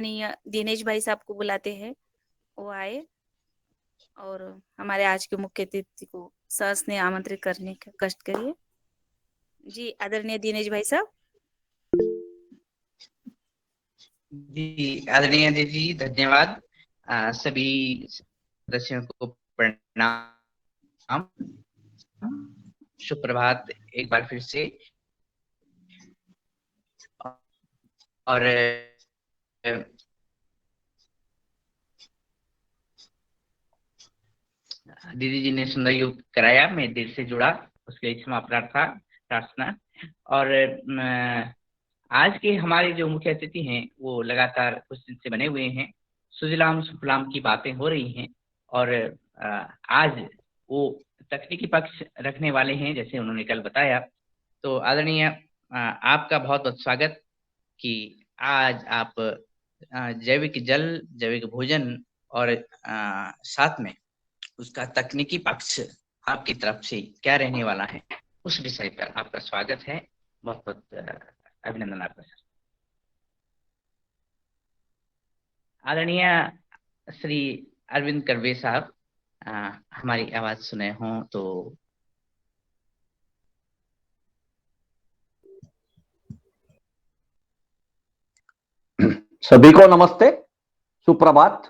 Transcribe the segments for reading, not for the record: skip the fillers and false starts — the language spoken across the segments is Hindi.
दिनेश भाई साहब को बुलाते हैं, वो आए और हमारे आज के मुख्य अतिथि को सस्नेह आमंत्रित करने का कष्ट करिए। जी आदरणीय दिनेश भाई साहब। जी आदरणीय जी, धन्यवाद। सभी सदस्यों को प्रणाम। सुप्रभात एक बार फिर से। और दीदी जी ने सुंदर योग कराया, मैं देर से जुड़ा, उसके लिए क्षमा प्रार्थना। और आज के हमारे जो मुख्य अतिथि हैं वो लगातार कुछ दिन से बने हुए हैं। सुजलाम सुफलाम की बातें हो रही हैं और आज वो तकनीकी पक्ष रखने वाले हैं, जैसे उन्होंने कल बताया। तो आदरणीय आपका बहुत बहुत स्वागत कि आज आप जैविक जल, जैविक भोजन और साथ में उसका तकनीकी पक्ष आपकी तरफ से क्या रहने वाला है, उस विषय पर आपका स्वागत है। बहुत बहुत अभिनंदन आपका सर। आदरणीय श्री अरविंद कर्वे साहब, हमारी आवाज सुने हों तो। सभी को नमस्ते, सुप्रभात।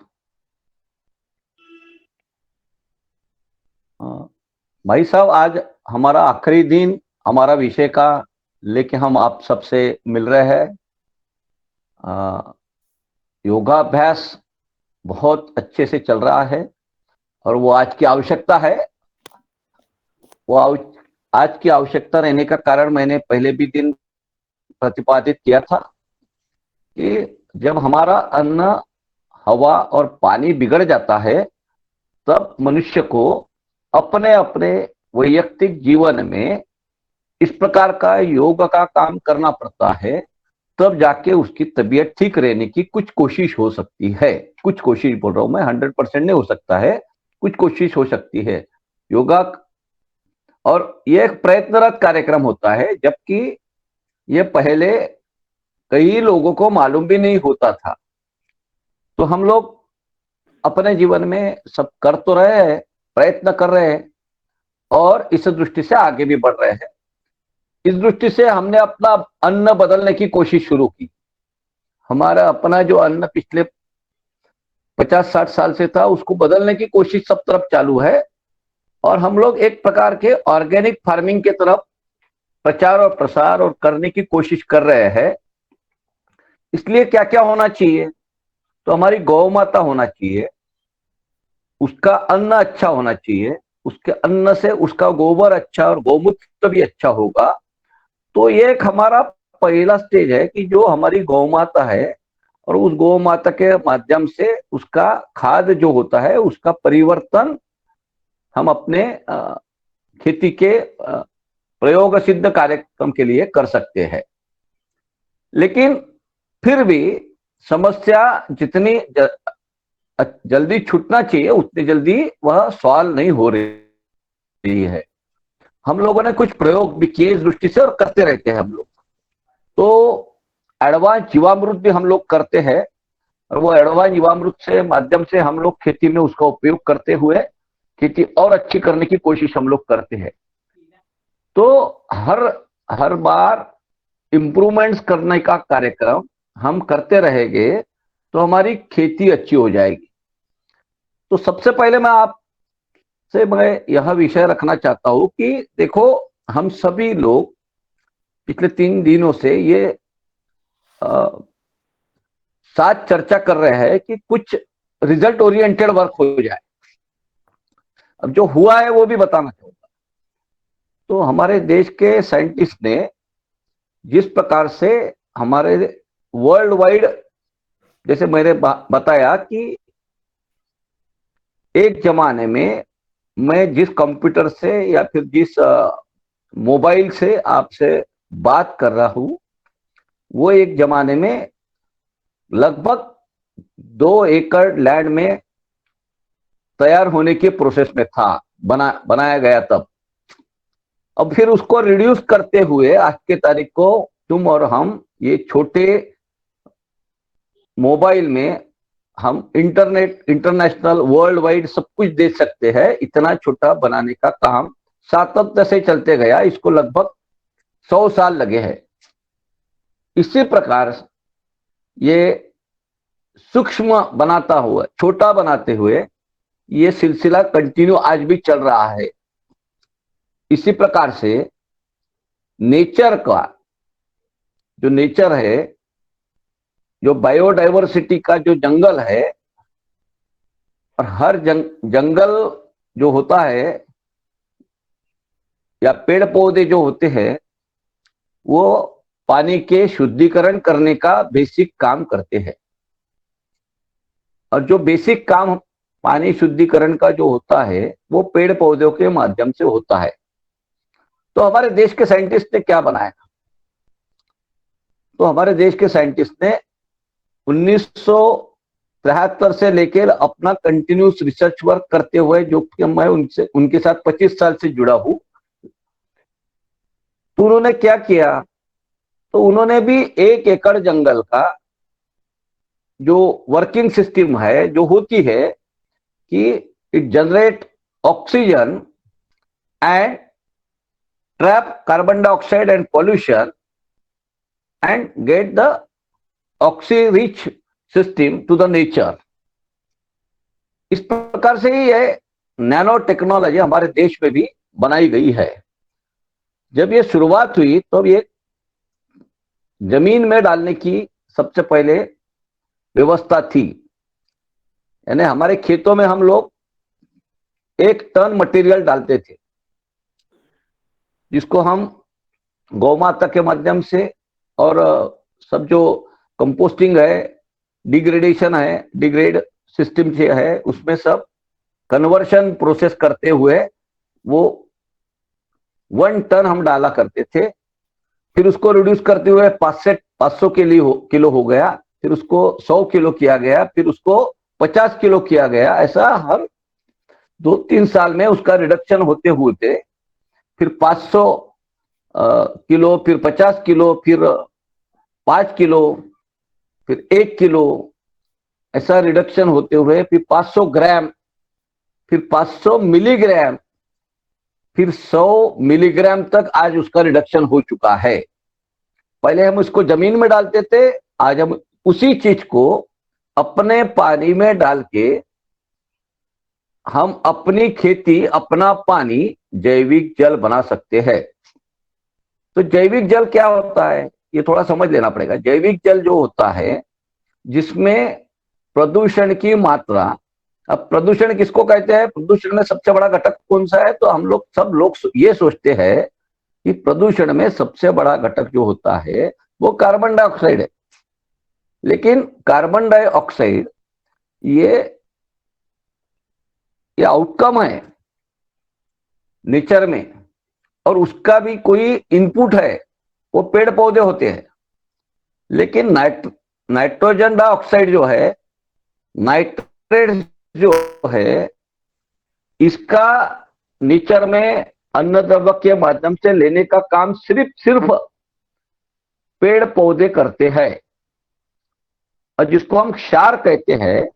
भाई साहब, आज हमारा आखिरी दिन हमारा विषय का लेके हम आप सबसे मिल रहे हैं। योगाभ्यास बहुत अच्छे से चल रहा है और वो आज की आवश्यकता है। वो आज की आवश्यकता रहने का कारण मैंने पहले भी दिन प्रतिपादित किया था कि जब हमारा अन्न, हवा और पानी बिगड़ जाता है तब मनुष्य को अपने अपने वैयक्तिक जीवन में इस प्रकार का योग का काम करना पड़ता है, तब जाके उसकी तबीयत ठीक रहने की कुछ कोशिश हो सकती है। कुछ कोशिश बोल रहा हूं मैं, 100% नहीं हो सकता है, कुछ कोशिश हो सकती है योगा। और यह एक प्रयत्नरत कार्यक्रम होता है, जबकि ये पहले कई लोगों को मालूम भी नहीं होता था। तो हम लोग अपने जीवन में सब कर तो रहे हैं, प्रयत्न कर रहे हैं और इस दृष्टि से आगे भी बढ़ रहे हैं। इस दृष्टि से हमने अपना अन्न बदलने की कोशिश शुरू की। हमारा अपना जो अन्न पिछले 50-60 साल से था, उसको बदलने की कोशिश सब तरफ चालू है और हम लोग एक प्रकार के ऑर्गेनिक फार्मिंग के तरफ प्रचार और प्रसार और करने की कोशिश कर रहे हैं। इसलिए क्या क्या होना चाहिए, तो हमारी गौ माता होना चाहिए, उसका अन्न अच्छा होना चाहिए, उसके अन्न से उसका गोबर अच्छा और गौमूत्र भी अच्छा होगा। तो ये एक हमारा पहला स्टेज है कि जो हमारी गौ माता है और उस गौ माता के माध्यम से उसका खाद जो होता है उसका परिवर्तन हम अपने खेती के प्रयोग सिद्ध कार्यक्रम के लिए कर सकते हैं। लेकिन फिर भी समस्या जितनी जल्दी छूटना चाहिए उतनी जल्दी वह सॉल्व नहीं हो रही है। हम लोगों ने कुछ प्रयोग भी किए इस दृष्टि से और करते रहते हैं हम लोग। तो एडवांस जीवामृत भी हम लोग करते हैं और वो एडवांस जीवामृत से माध्यम से हम लोग खेती में उसका उपयोग करते हुए खेती और अच्छी करने की कोशिश हम लोग करते हैं। तो हर बार इंप्रूवमेंट्स करने का कार्यक्रम हम करते रहेंगे तो हमारी खेती अच्छी हो जाएगी। तो सबसे पहले मैं यह विषय रखना चाहता हूं कि देखो, हम सभी लोग पिछले 3 दिनों से ये साथ चर्चा कर रहे हैं कि कुछ रिजल्ट ओरिएंटेड वर्क हो जाए। अब जो हुआ है वो भी बताना चाहूंगा। तो हमारे देश के साइंटिस्ट ने जिस प्रकार से हमारे वर्ल्ड वाइड, जैसे मैंने बताया कि एक जमाने में मैं जिस कंप्यूटर से या फिर जिस मोबाइल से आपसे बात कर रहा हूं, वो एक जमाने में लगभग 2 एकड़ लैंड में तैयार होने के प्रोसेस में था, बनाया गया तब। अब फिर उसको रिड्यूस करते हुए आज के तारीख को तुम और हम ये छोटे मोबाइल में हम इंटरनेट, इंटरनेशनल, वर्ल्ड वाइड सब कुछ देख सकते हैं। इतना छोटा बनाने का काम सातत्य से चलते गया, इसको लगभग 100 साल लगे हैं। इसी प्रकार ये सूक्ष्म बनाता हुआ, छोटा बनाते हुए ये सिलसिला कंटिन्यू आज भी चल रहा है। इसी प्रकार से नेचर का जो नेचर है, जो बायोडाइवर्सिटी का जो जंगल है, और हर जंगल जो होता है या पेड़ पौधे जो होते हैं, वो पानी के शुद्धिकरण करने का बेसिक काम करते हैं। और जो बेसिक काम पानी शुद्धिकरण का जो होता है वो पेड़ पौधों के माध्यम से होता है। तो हमारे देश के साइंटिस्ट ने क्या बनाया? तो हमारे देश के साइंटिस्ट ने 1973 से लेकर अपना कंटिन्यूस रिसर्च वर्क करते हुए, जो कि मैं उनके साथ 25 साल से जुड़ा हूं, तो उन्होंने क्या किया? तो उन्होंने भी 1 एकड़ जंगल का जो वर्किंग सिस्टम है, जो होती है कि it generate oxygen and trap carbon dioxide and pollution and get the oxy rich system to the nature. इस प्रकार से ही ये नैनो टेक्नोलॉजी हमारे देश में भी बनाई गई है। जब ये शुरुआत हुई तो ये जमीन में डालने की सबसे पहले व्यवस्था थी। यानी हमारे खेतों में हम लोग 1 टन मटेरियल डालते थे, जिसको हम गौ माता के माध्यम से और सब जो कंपोस्टिंग है, डिग्रेडेशन है, डिग्रेड सिस्टम से है, उसमें सब कन्वर्शन प्रोसेस करते हुए वो 1 टन हम डाला करते थे। फिर उसको रिड्यूस करते हुए 500 किलो हो गया, फिर उसको 100 किलो किया गया, फिर उसको 50 किलो किया गया। ऐसा हर 2-3 साल में उसका रिडक्शन होते होते फिर 500 किलो, फिर 50 किलो, फिर 5 किलो, फिर 1 किलो, ऐसा रिडक्शन होते हुए फिर 500 ग्राम, फिर 500 मिलीग्राम, फिर 100 मिलीग्राम तक आज उसका रिडक्शन हो चुका है। पहले हम उसको जमीन में डालते थे, आज हम उसी चीज को अपने पानी में डाल के हम अपनी खेती, अपना पानी जैविक जल बना सकते हैं। तो जैविक जल क्या होता है ये थोड़ा समझ लेना पड़ेगा। जैविक जल जो होता है जिसमें प्रदूषण की मात्रा, अब प्रदूषण किसको कहते हैं? प्रदूषण में सबसे बड़ा घटक कौन सा है? तो हम सब लोग ये सोचते हैं कि प्रदूषण में सबसे बड़ा घटक जो होता है वो कार्बन डाइऑक्साइड है। लेकिन कार्बन डाइऑक्साइड ये आउटकम है नेचर में, और उसका भी कोई इनपुट है, वो पेड़ पौधे होते हैं। लेकिन नाइट्रोजन डाइऑक्साइड जो है, नाइट्रेट जो है, इसका नेचर में अन्न द्रव्य के माध्यम से लेने का काम सिर्फ पेड़ पौधे करते हैं। और जिसको हम क्षार कहते हैं,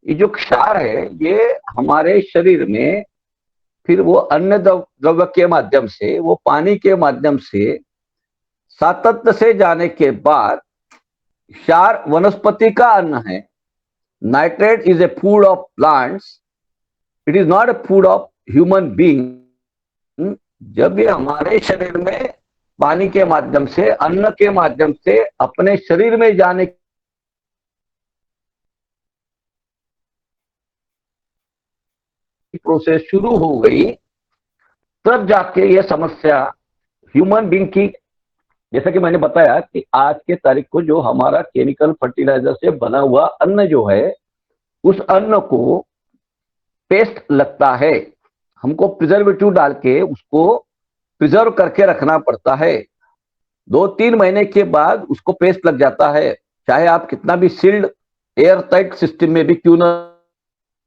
ये जो क्षार है ये हमारे शरीर में फिर वो अन्न द्रव्य के माध्यम से, वो पानी के माध्यम से सातत्य से जाने के बाद, क्षार वनस्पति का अन्न है। Nitrate is a food of plants, it is not A food of human being. जब ये हमारे शरीर में पानी के माध्यम से, अन्न के माध्यम से अपने शरीर में जाने की प्रोसेस शुरू हो गई, तब जाके ये समस्या ह्यूमन बीइंग की, जैसा कि मैंने बताया कि आज के तारीख को जो हमारा केमिकल फर्टिलाइजर से बना हुआ अन्न जो है, उस अन्न को पेस्ट लगता है। हमको प्रिजर्वेटिव डाल के उसको प्रिजर्व करके रखना पड़ता है। 2-3 महीने के बाद उसको पेस्ट लग जाता है, चाहे आप कितना भी सील्ड एयर टाइट सिस्टम में भी क्यों ना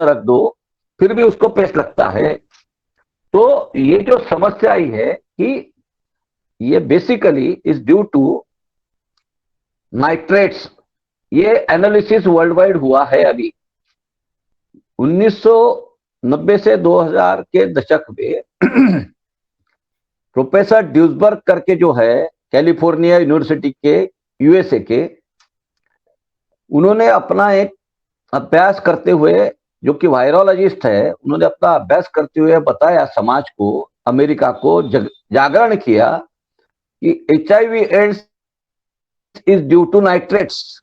रख दो, फिर भी उसको पेस्ट लगता है। तो ये जो समस्या आई है कि ये basically is due to nitrates, ये एनालिसिस वर्ल्ड वाइड हुआ है अभी 1990 से 2000 के दशक में। प्रोफेसर ड्यूसबर्ग करके जो है कैलिफोर्निया यूनिवर्सिटी के यूएसए के, उन्होंने अपना एक अभ्यास करते हुए, जो कि वायरोलॉजिस्ट है, उन्होंने अपना अभ्यास करते हुए बताया समाज को, अमेरिका को जागरण किया कि HIV AIDS is due to nitrates.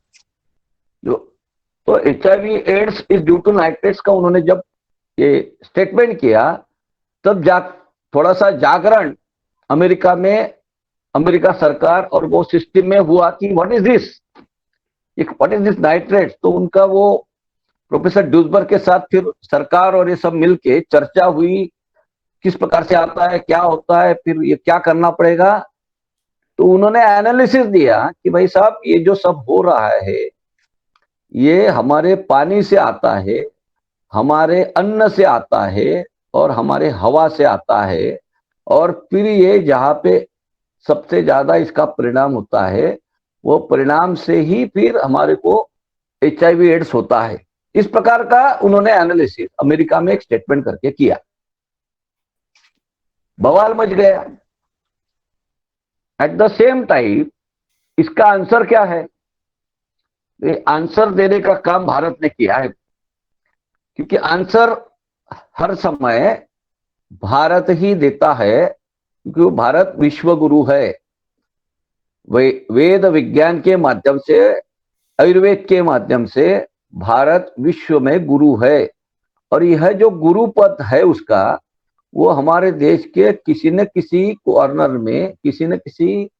जो तो HIV AIDS is due to nitrates का उन्होंने जब ये स्टेटमेंट किया, तब थोड़ा सा जागरण अमेरिका में, अमेरिका सरकार और वो सिस्टम में हुआ कि व्हाट इज दिस नाइट्रेट। तो उनका वो प्रोफेसर ड्यूसबर्ग के साथ फिर सरकार और ये सब मिलके चर्चा हुई, किस प्रकार से आता है, क्या होता है, फिर ये क्या करना पड़ेगा। तो उन्होंने एनालिसिस दिया कि भाई साहब, ये जो सब हो रहा है ये हमारे पानी से आता है, हमारे अन्न से आता है और हमारे हवा से आता है, और फिर ये जहां पे सबसे ज्यादा इसका परिणाम होता है, वो परिणाम से ही फिर हमारे को HIV एड्स होता है। इस प्रकार का उन्होंने एनालिसिस अमेरिका में एक स्टेटमेंट करके किया। बवाल मच गया। एट द सेम टाइम इसका आंसर क्या है? ये आंसर देने का काम भारत ने किया है, क्योंकि आंसर हर समय भारत ही देता है, क्योंकि वो भारत विश्व गुरु है। वेद विज्ञान के माध्यम से, आयुर्वेद के माध्यम से भारत विश्व में गुरु है। और यह जो गुरु पद है उसका, वो हमारे देश के किसी न किसी कॉर्नर में, किसी न किसी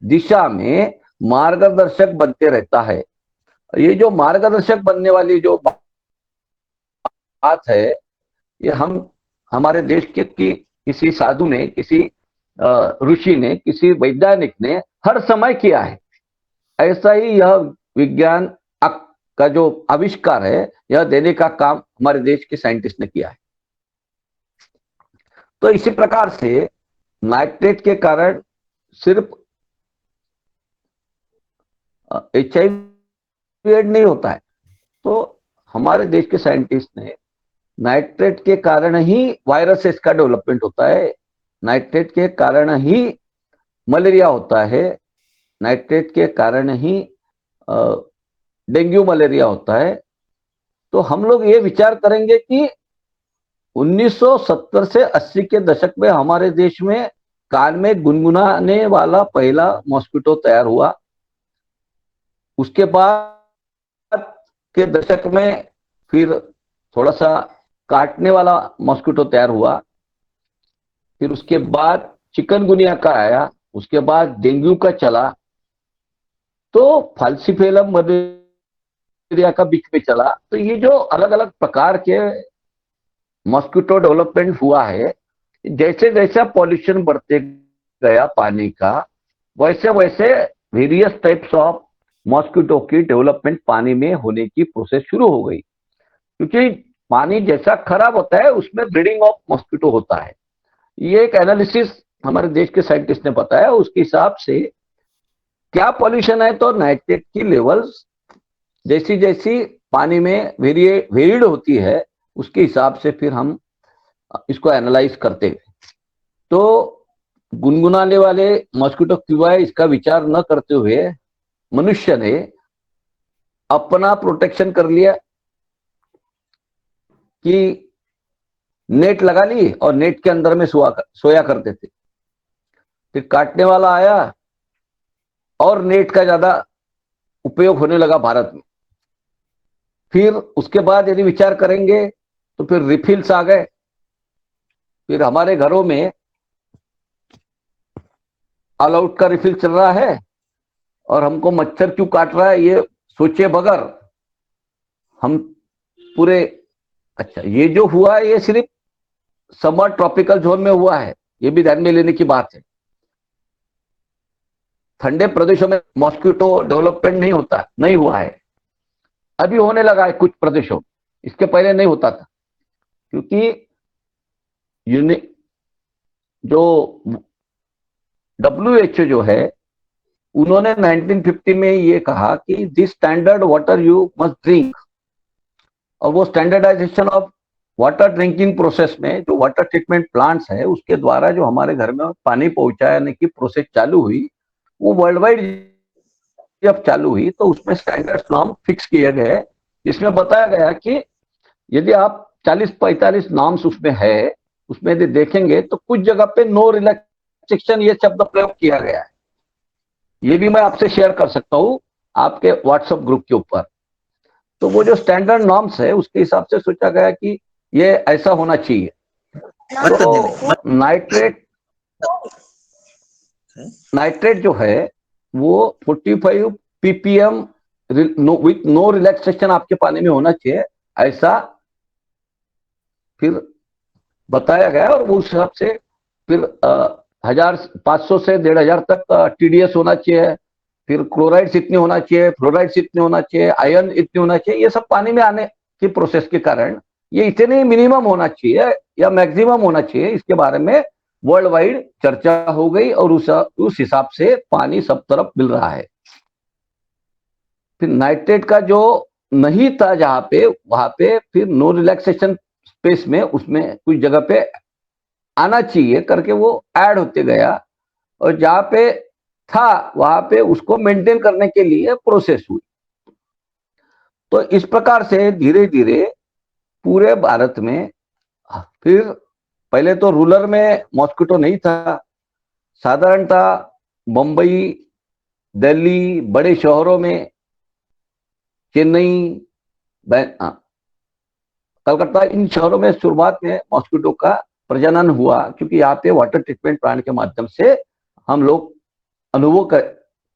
दिशा में मार्गदर्शक बनते रहता है। ये जो मार्गदर्शक बनने वाली जो बात है, ये हमारे देश के किसी साधु ने, किसी ऋषि ने, किसी वैज्ञानिक ने हर समय किया है। ऐसा ही यह विज्ञान का जो आविष्कार है, यह देने का काम हमारे देश के साइंटिस्ट ने किया है। तो इसी प्रकार से नाइट्रेट के कारण सिर्फ HIV एड नहीं होता है। तो हमारे देश के साइंटिस्ट ने नाइट्रेट के कारण ही वायरसेस का डेवलपमेंट होता है, नाइट्रेट के कारण ही मलेरिया होता है, नाइट्रेट के कारण ही डेंगू मलेरिया होता है। तो हम लोग ये विचार करेंगे कि 1970 से 80 के दशक में हमारे देश में कान में गुनगुनाने वाला पहला मॉस्किटो तैयार हुआ। उसके बाद के दशक में फिर थोड़ा सा काटने वाला मॉस्किटो तैयार हुआ। फिर उसके बाद चिकनगुनिया का आया, उसके बाद डेंगू का चला, तो फाल्सीफेलम मलेरिया का बीच में चला। तो ये जो अलग अलग प्रकार के मॉस्किटो डेवलपमेंट हुआ है, जैसे जैसे पॉल्यूशन बढ़ते गया पानी का, वैसे वैसे वेरियस टाइप्स ऑफ मॉस्किटो की डेवलपमेंट पानी में होने की प्रोसेस शुरू हो गई। क्योंकि पानी जैसा खराब होता है उसमें ब्रीडिंग ऑफ मॉस्किटो होता है। ये एक एनालिसिस हमारे देश के साइंटिस्ट ने बताया। उसके हिसाब से क्या पॉल्यूशन है, तो नाइट्रेट की लेवल्स जैसी जैसी पानी में वेरिड होती है, उसके हिसाब से फिर हम इसको एनालाइज करते हैं। तो गुनगुनाने वाले मॉस्किटो क्यों है, इसका विचार न करते हुए मनुष्य ने अपना प्रोटेक्शन कर लिया कि नेट लगा ली और नेट के अंदर में सोया करते थे। फिर काटने वाला आया और नेट का ज्यादा उपयोग होने लगा भारत में। फिर उसके बाद यदि विचार करेंगे तो फिर रिफिल्स आ गए। फिर हमारे घरों में ऑल आउट का रिफिल चल रहा है और हमको मच्छर क्यों काट रहा है ये सोचे बगैर हम पूरे, अच्छा ये जो हुआ है ये सिर्फ समर ट्रॉपिकल जोन में हुआ है, ये भी ध्यान में लेने की बात है। ठंडे प्रदेशों में मॉस्किटो डेवलपमेंट नहीं हुआ है, अभी होने लगा है कुछ प्रदेशों, इसके पहले नहीं होता था। क्योंकि जो WHO जो है उन्होंने 1950 में ये कहा कि this standard water you must drink, और वो standardization of water drinking process में जो वाटर ट्रीटमेंट प्लांट्स है उसके द्वारा जो हमारे घर में पानी पहुंचाने की प्रोसेस चालू हुई, वो वर्ल्ड वाइड जब चालू हुई तो उसमें स्टैंडर्ड नॉर्म फिक्स किए गए, जिसमें बताया गया कि यदि आप 40-45 नॉर्म्स उसमें है, उसमें यदि देखेंगे तो कुछ जगह पे नो रिलैक्सेशन ये शब्द प्रयोग किया गया है। ये भी मैं आपसे शेयर कर सकता हूं आपके व्हाट्सएप ग्रुप के ऊपर। तो वो जो स्टैंडर्ड नॉर्म्स है उसके हिसाब से सोचा गया कि ये ऐसा होना चाहिए। तो नाइट्रेट जो है वो 45 ppm विथ नो रिलैक्सेशन आपके पानी में होना चाहिए, ऐसा फिर बताया गया। और वो उस हिसाब से फिर 1500 से 1500 तक TDS होना चाहिए, फिर क्लोराइड्स इतने होना चाहिए, फ्लोराइड्स इतने होना चाहिए, आयरन इतने होना चाहिए। ये सब पानी में आने की प्रोसेस के कारण ये इतने मिनिमम होना चाहिए या मैक्सिमम होना चाहिए, इसके बारे में वर्ल्ड वाइड चर्चा हो गई और उस हिसाब से पानी सब तरफ मिल रहा है। फिर नाइट्रेट का जो नहीं था जहां पे, वहां पे फिर नो रिलैक्सेशन स्पेस में उसमें कुछ जगह पे आना चाहिए करके वो ऐड होते गया, और जहां पे था वहां पे उसको मेंटेन करने के लिए प्रोसेस हुई। तो इस प्रकार से धीरे धीरे पूरे भारत में, फिर पहले तो रूरल में मॉस्किटो नहीं था, साधारणतः मुंबई, दिल्ली, बड़े शहरों में, चेन्नई, कलकत्ता, इन शहरों में शुरुआत में मॉस्किटो का प्रजनन हुआ, क्योंकि यहाँ पे वाटर ट्रीटमेंट प्लांट के माध्यम से हम लोग अनुभव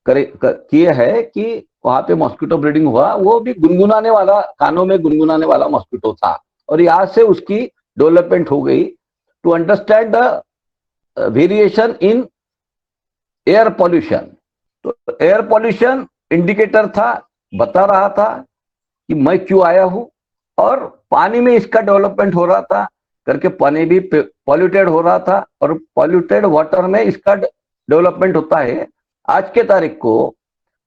किए है कि वहां पे मॉस्किटो ब्रीडिंग हुआ। वो भी गुनगुनाने वाला, कानों में गुनगुनाने वाला मॉस्किटो था, और यहाँ से उसकी डेवलपमेंट हो गई to understand the variation in air pollution. तो एयर पॉल्यूशन इंडिकेटर था, बता रहा था कि मैं क्यों आया हूं, और पानी में इसका डेवलपमेंट हो रहा था करके पानी भी पॉल्यूटेड हो रहा था, और पॉल्यूटेड वाटर में इसका डेवलपमेंट होता है। आज के तारीख को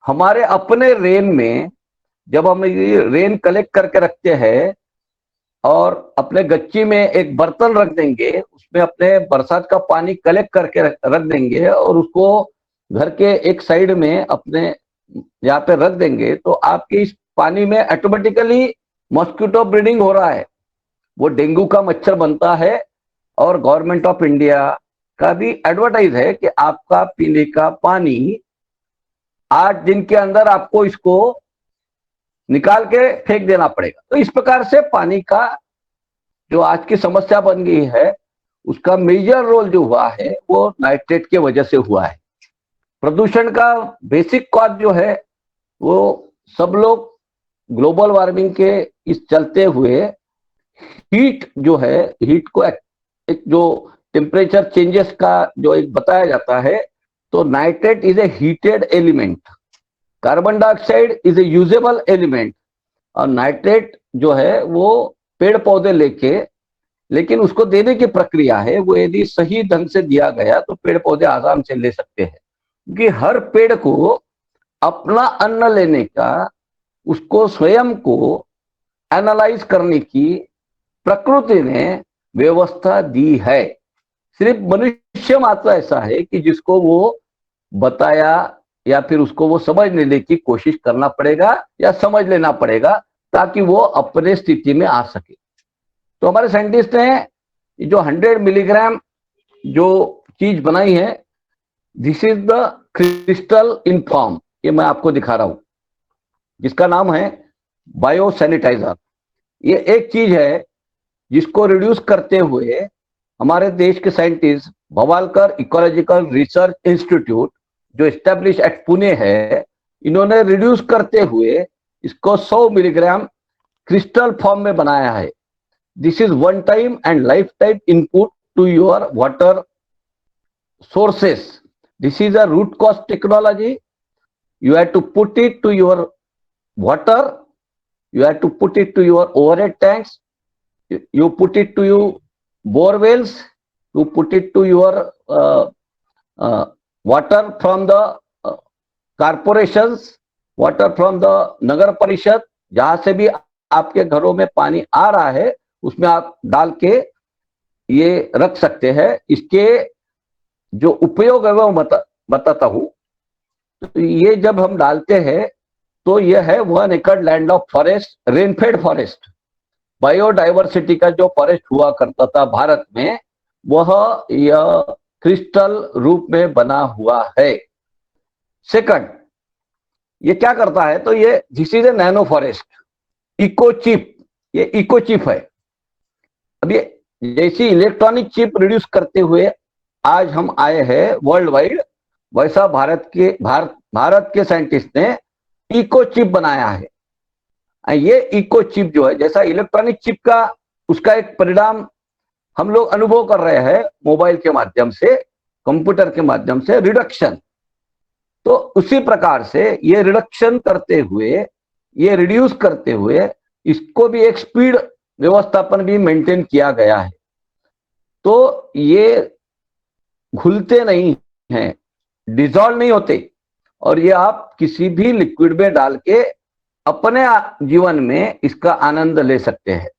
हमारे अपने रेन में जब हम ये रेन कलेक्ट करके रखते हैं और अपने गच्ची में एक बर्तन रख देंगे, उसमें अपने बरसात का पानी कलेक्ट करके रख देंगे और उसको घर के एक साइड में अपने यहाँ पे रख देंगे, तो आपके इस पानी में ऑटोमेटिकली मॉस्किटो ब्रीडिंग हो रहा है, वो डेंगू का मच्छर बनता है। और गवर्नमेंट ऑफ इंडिया का भी एडवर्टाइज है कि आपका पीने का पानी 8 दिन के अंदर आपको इसको निकाल के फेंक देना पड़ेगा। तो इस प्रकार से पानी का जो आज की समस्या बन गई है, उसका मेजर रोल जो हुआ है वो नाइट्रेट के वजह से हुआ है। प्रदूषण का बेसिक कॉज जो है वो सब लोग ग्लोबल वार्मिंग के इस चलते हुए हीट जो है, हीट को एक जो टेम्परेचर चेंजेस का जो एक बताया जाता है, तो nitrate is a heated element, carbon dioxide is a usable element, और नाइट्रेट जो है वो पेड़ पौधे लेकिन उसको देने की प्रक्रिया है वो यदि सही ढंग से दिया गया तो पेड़ पौधे आराम से ले सकते हैं, क्योंकि हर पेड़ को अपना अन्न लेने का, उसको स्वयं को एनालाइज करने की प्रकृति ने व्यवस्था दी है। सिर्फ मनुष्य मात्र ऐसा है कि जिसको वो बताया या फिर उसको वो समझ लेने की कोशिश करना पड़ेगा या समझ लेना पड़ेगा ताकि वो अपने स्थिति में आ सके। तो हमारे साइंटिस्ट ने जो 100 मिलीग्राम जो चीज बनाई है, this is the crystal in form, ये मैं आपको दिखा रहा हूं, जिसका नाम है बायो सैनिटाइजर। ये एक चीज है जिसको रिड्यूस करते हुए हमारे देश के scientist Bhawalkar ecological research institute जो एस्टेब्लिश एट पुणे है, इन्होंने रिड्यूस करते हुए इसको 100 मिलीग्राम क्रिस्टल फॉर्म में बनाया है। This is one time and life time input to your water sources. This is a root cause technology. You have to put it to your water, you have to put it to your overhead tanks, you put it to your bore wells, you put it to your water from the corporations, water from the nagar parishad, जहां से भी आपके घरों में पानी आ रहा है उसमें आप डाल के ये रख सकते हैं। इसके जो उपयोग है वो बताता हूं। तो ये जब हम डालते हैं तो ये है 1 एकड़ land of forest, rainfed forest. Biodiversity का जो फॉरेस्ट हुआ करता था भारत में, वह यह क्रिस्टल रूप में बना हुआ है। सेकंड, ये क्या करता है, तो ये this is a nano forest, eco chip, ये इको चिप है। अब ये जैसी इलेक्ट्रॉनिक चिप रिड्यूस करते हुए आज हम आए हैं वर्ल्ड वाइड, वैसा भारत के साइंटिस्ट ने इको चिप बनाया है। ये इको चिप जो है, जैसा इलेक्ट्रॉनिक चिप का, उसका एक परिणाम हम लोग अनुभव कर रहे हैं मोबाइल के माध्यम से, कंप्यूटर के माध्यम से, रिडक्शन। तो उसी प्रकार से ये रिडक्शन करते हुए, ये रिड्यूस करते हुए, इसको भी एक स्पीड व्यवस्थापन भी मेंटेन किया गया है। तो ये घुलते नहीं हैं, डिसॉल्व नहीं होते, और ये आप किसी भी लिक्विड में डाल के अपने जीवन में इसका आनंद ले सकते हैं।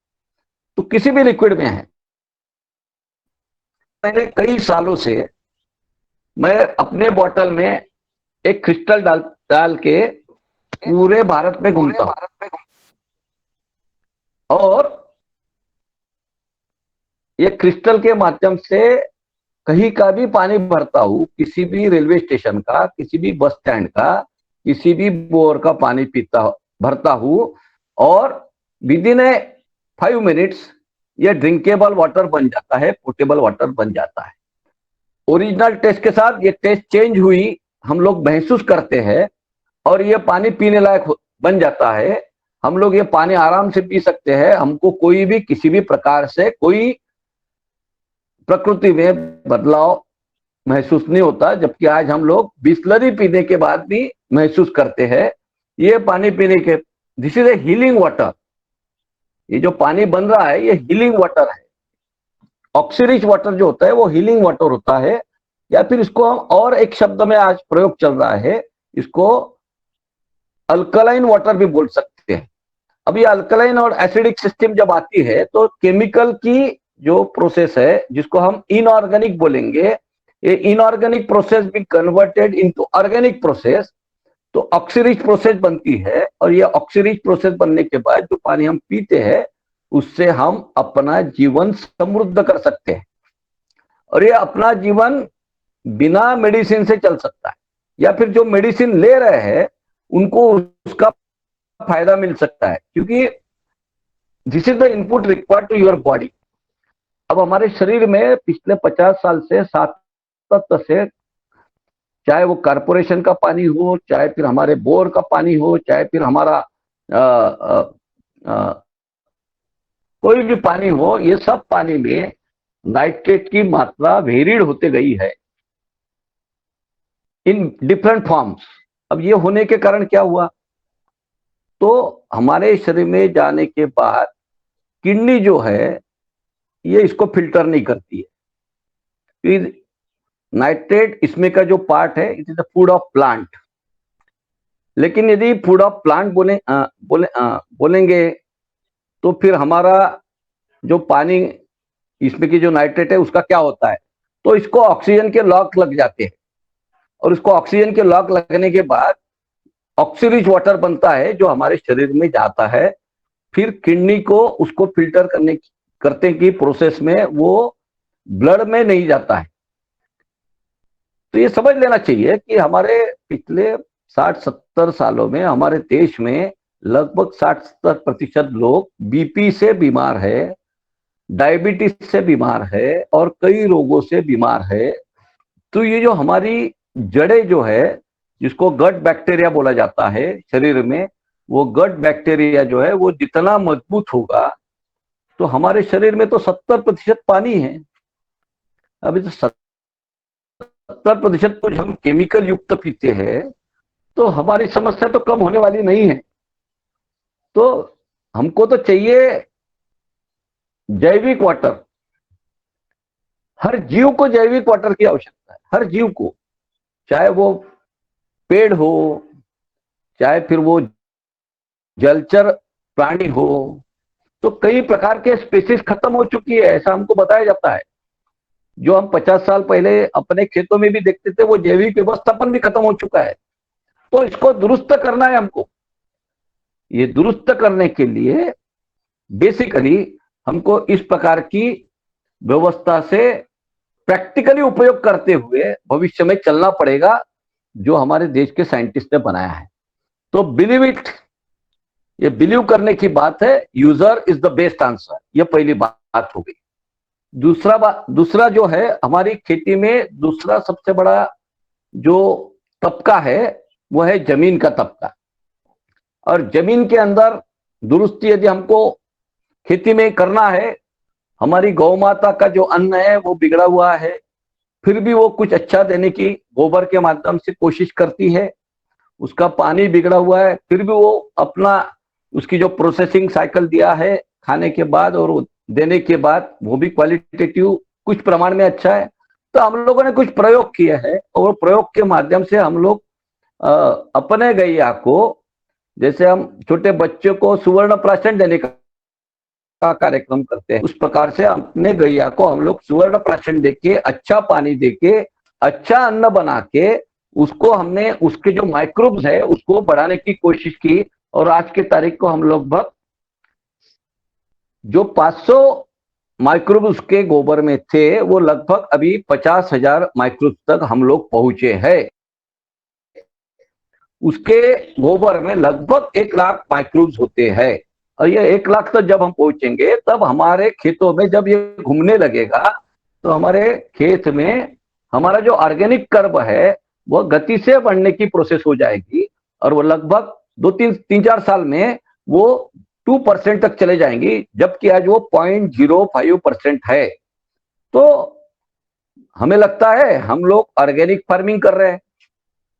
तो किसी भी लिक्विड में है। मैंने कई सालों से मैं अपने बोतल में एक क्रिस्टल डाल के पूरे भारत में घूमता हूं, और ये क्रिस्टल के माध्यम से कहीं का भी पानी भरता हूं, किसी भी रेलवे स्टेशन का, किसी भी बस स्टैंड का, किसी भी बोर का पानी भरता हूं, और विद इन ए 5 मिनट्स ये ड्रिंकेबल वाटर बन जाता है, पोर्टेबल वाटर बन जाता है। ओरिजिनल टेस्ट के साथ ये टेस्ट चेंज हुई हम लोग महसूस करते हैं, और ये पानी पीने लायक बन जाता है। हम लोग ये पानी आराम से पी सकते हैं, हमको कोई भी किसी भी प्रकार से कोई प्रकृति में बदलाव महसूस नहीं होता। जबकि आज हम लोग बिस्लरी पीने के बाद भी महसूस करते हैं। ये पानी पीने के, this is A healing water. ये जो पानी बन रहा है ये हीलिंग वाटर है। ऑक्सीरिच वाटर जो होता है वो हीलिंग वाटर होता है, या फिर इसको हम और एक शब्द में आज प्रयोग चल रहा है, इसको अल्कलाइन वाटर भी बोल सकते हैं। अब ये अल्कलाइन और एसिडिक सिस्टम जब आती है तो केमिकल की जो प्रोसेस है, जिसको हम इनऑर्गेनिक बोलेंगे, ये इनऑर्गेनिक प्रोसेस भी कन्वर्टेड इनटू ऑर्गेनिक प्रोसेस, तो ऑक्सीरिच प्रोसेस बनती है। और ये ऑक्सीरिच प्रोसेस बनने के बाद जो पानी हम पीते हैं उससे हम अपना जीवन समृद्ध कर सकते हैं, और ये अपना जीवन बिना मेडिसिन से चल सकता है, या फिर जो मेडिसिन ले रहे हैं उनको उसका फायदा मिल सकता है, क्योंकि this is the input required to your body. अब हमारे शरीर में पिछले 50 साल से सातत्य से, चाहे वो कारपोरेशन का पानी हो, चाहे फिर हमारे बोर का पानी हो, चाहे फिर हमारा कोई भी पानी हो, ये सब पानी में नाइट्रेट की मात्रा वेरीड होते गई है इन डिफरेंट फॉर्म्स। अब ये होने के कारण क्या हुआ, तो हमारे शरीर में जाने के बाद किडनी जो है ये इसको फिल्टर नहीं करती है। नाइट्रेट इसमें का जो पार्ट है, it is the food of plant. लेकिन यदि फूड ऑफ प्लांट बोलेंगे तो फिर हमारा जो पानी, इसमें की जो नाइट्रेट है उसका क्या होता है, तो इसको ऑक्सीजन के लॉक लग जाते हैं, और इसको ऑक्सीजन के लॉक लगने के बाद ऑक्सीरिच वाटर बनता है जो हमारे शरीर में जाता है। फिर किडनी को उसको फिल्टर करते की प्रोसेस में वो ब्लड में नहीं जाता है। तो ये समझ लेना चाहिए कि हमारे पिछले 60-70 सालों में हमारे देश में लगभग 60-70% लोग बीपी से बीमार है, डायबिटीज से बीमार है, और कई रोगों से बीमार है। तो ये जो हमारी जड़ें जो है, जिसको गट बैक्टीरिया बोला जाता है शरीर में, वो गट बैक्टीरिया जो है वो जितना मजबूत होगा, तो हमारे शरीर में तो 70% पानी है। अभी तो 70% कुछ हम केमिकल युक्त पीते हैं, तो हमारी समस्या तो कम होने वाली नहीं है। तो हमको तो चाहिए जैविक वाटर। हर जीव को जैविक वाटर की आवश्यकता है, हर जीव को, चाहे वो पेड़ हो, चाहे फिर वो जलचर प्राणी हो, तो कई प्रकार के स्पीसीज खत्म हो चुकी है, ऐसा हमको बताया जाता है। जो हम 50 साल पहले अपने खेतों में भी देखते थे, वो जैविक व्यवस्थापन भी खत्म हो चुका है। तो इसको दुरुस्त करना है हमको। ये दुरुस्त करने के लिए बेसिकली हमको इस प्रकार की व्यवस्था से प्रैक्टिकली उपयोग करते हुए भविष्य में चलना पड़ेगा, जो हमारे देश के साइंटिस्ट ने बनाया है। तो बिलीव इट, ये बिलीव करने की बात है। User is the best answer, ये पहली बात हो गई। दूसरा जो है, हमारी खेती में दूसरा सबसे बड़ा जो तबका है वो है जमीन का तबका। और जमीन के अंदर दुरुस्ती यदि हमको खेती में करना है, हमारी गौ माता का जो अन्न है वो बिगड़ा हुआ है, फिर भी वो कुछ अच्छा देने की गोबर के माध्यम से कोशिश करती है। उसका पानी बिगड़ा हुआ है, फिर भी वो अपना उसकी जो प्रोसेसिंग साइकिल दिया है खाने के बाद और देने के बाद, वो भी क्वालिटेटिव कुछ प्रमाण में अच्छा है। तो हम लोगों ने कुछ प्रयोग किए हैं, और प्रयोग के माध्यम से हम लोग अपने गैया को, जैसे हम छोटे बच्चों को सुवर्ण प्राशन देने का कार्यक्रम करते हैं, उस प्रकार से अपने गैया को हम लोग सुवर्ण प्राशन देके, अच्छा पानी देके, अच्छा अन्न बना के, उसको हमने उसके जो माइक्रोब्स है उसको बढ़ाने की कोशिश की। और आज के तारीख को हम लगभग जो 500 माइक्रोब उसके गोबर में थे, वो लगभग अभी 50,000 माइक्रोब तक हम लोग पहुंचे हैं। उसके गोबर में लगभग 1 लाख माइक्रोब्स होते हैं। और ये 1 लाख तक जब हम पहुंचेंगे, तब हमारे खेतों में जब ये घूमने लगेगा, तो हमारे खेत में हमारा जो ऑर्गेनिक कर्व है वो गति से बढ़ने की प्रोसेस हो जाएगी, और वो लगभग 2-3-4 साल में वो 2% तक चले जाएंगी, जबकि आज वो 0.05% है। तो हमें लगता है हम लोग ऑर्गेनिक फार्मिंग कर रहे हैं,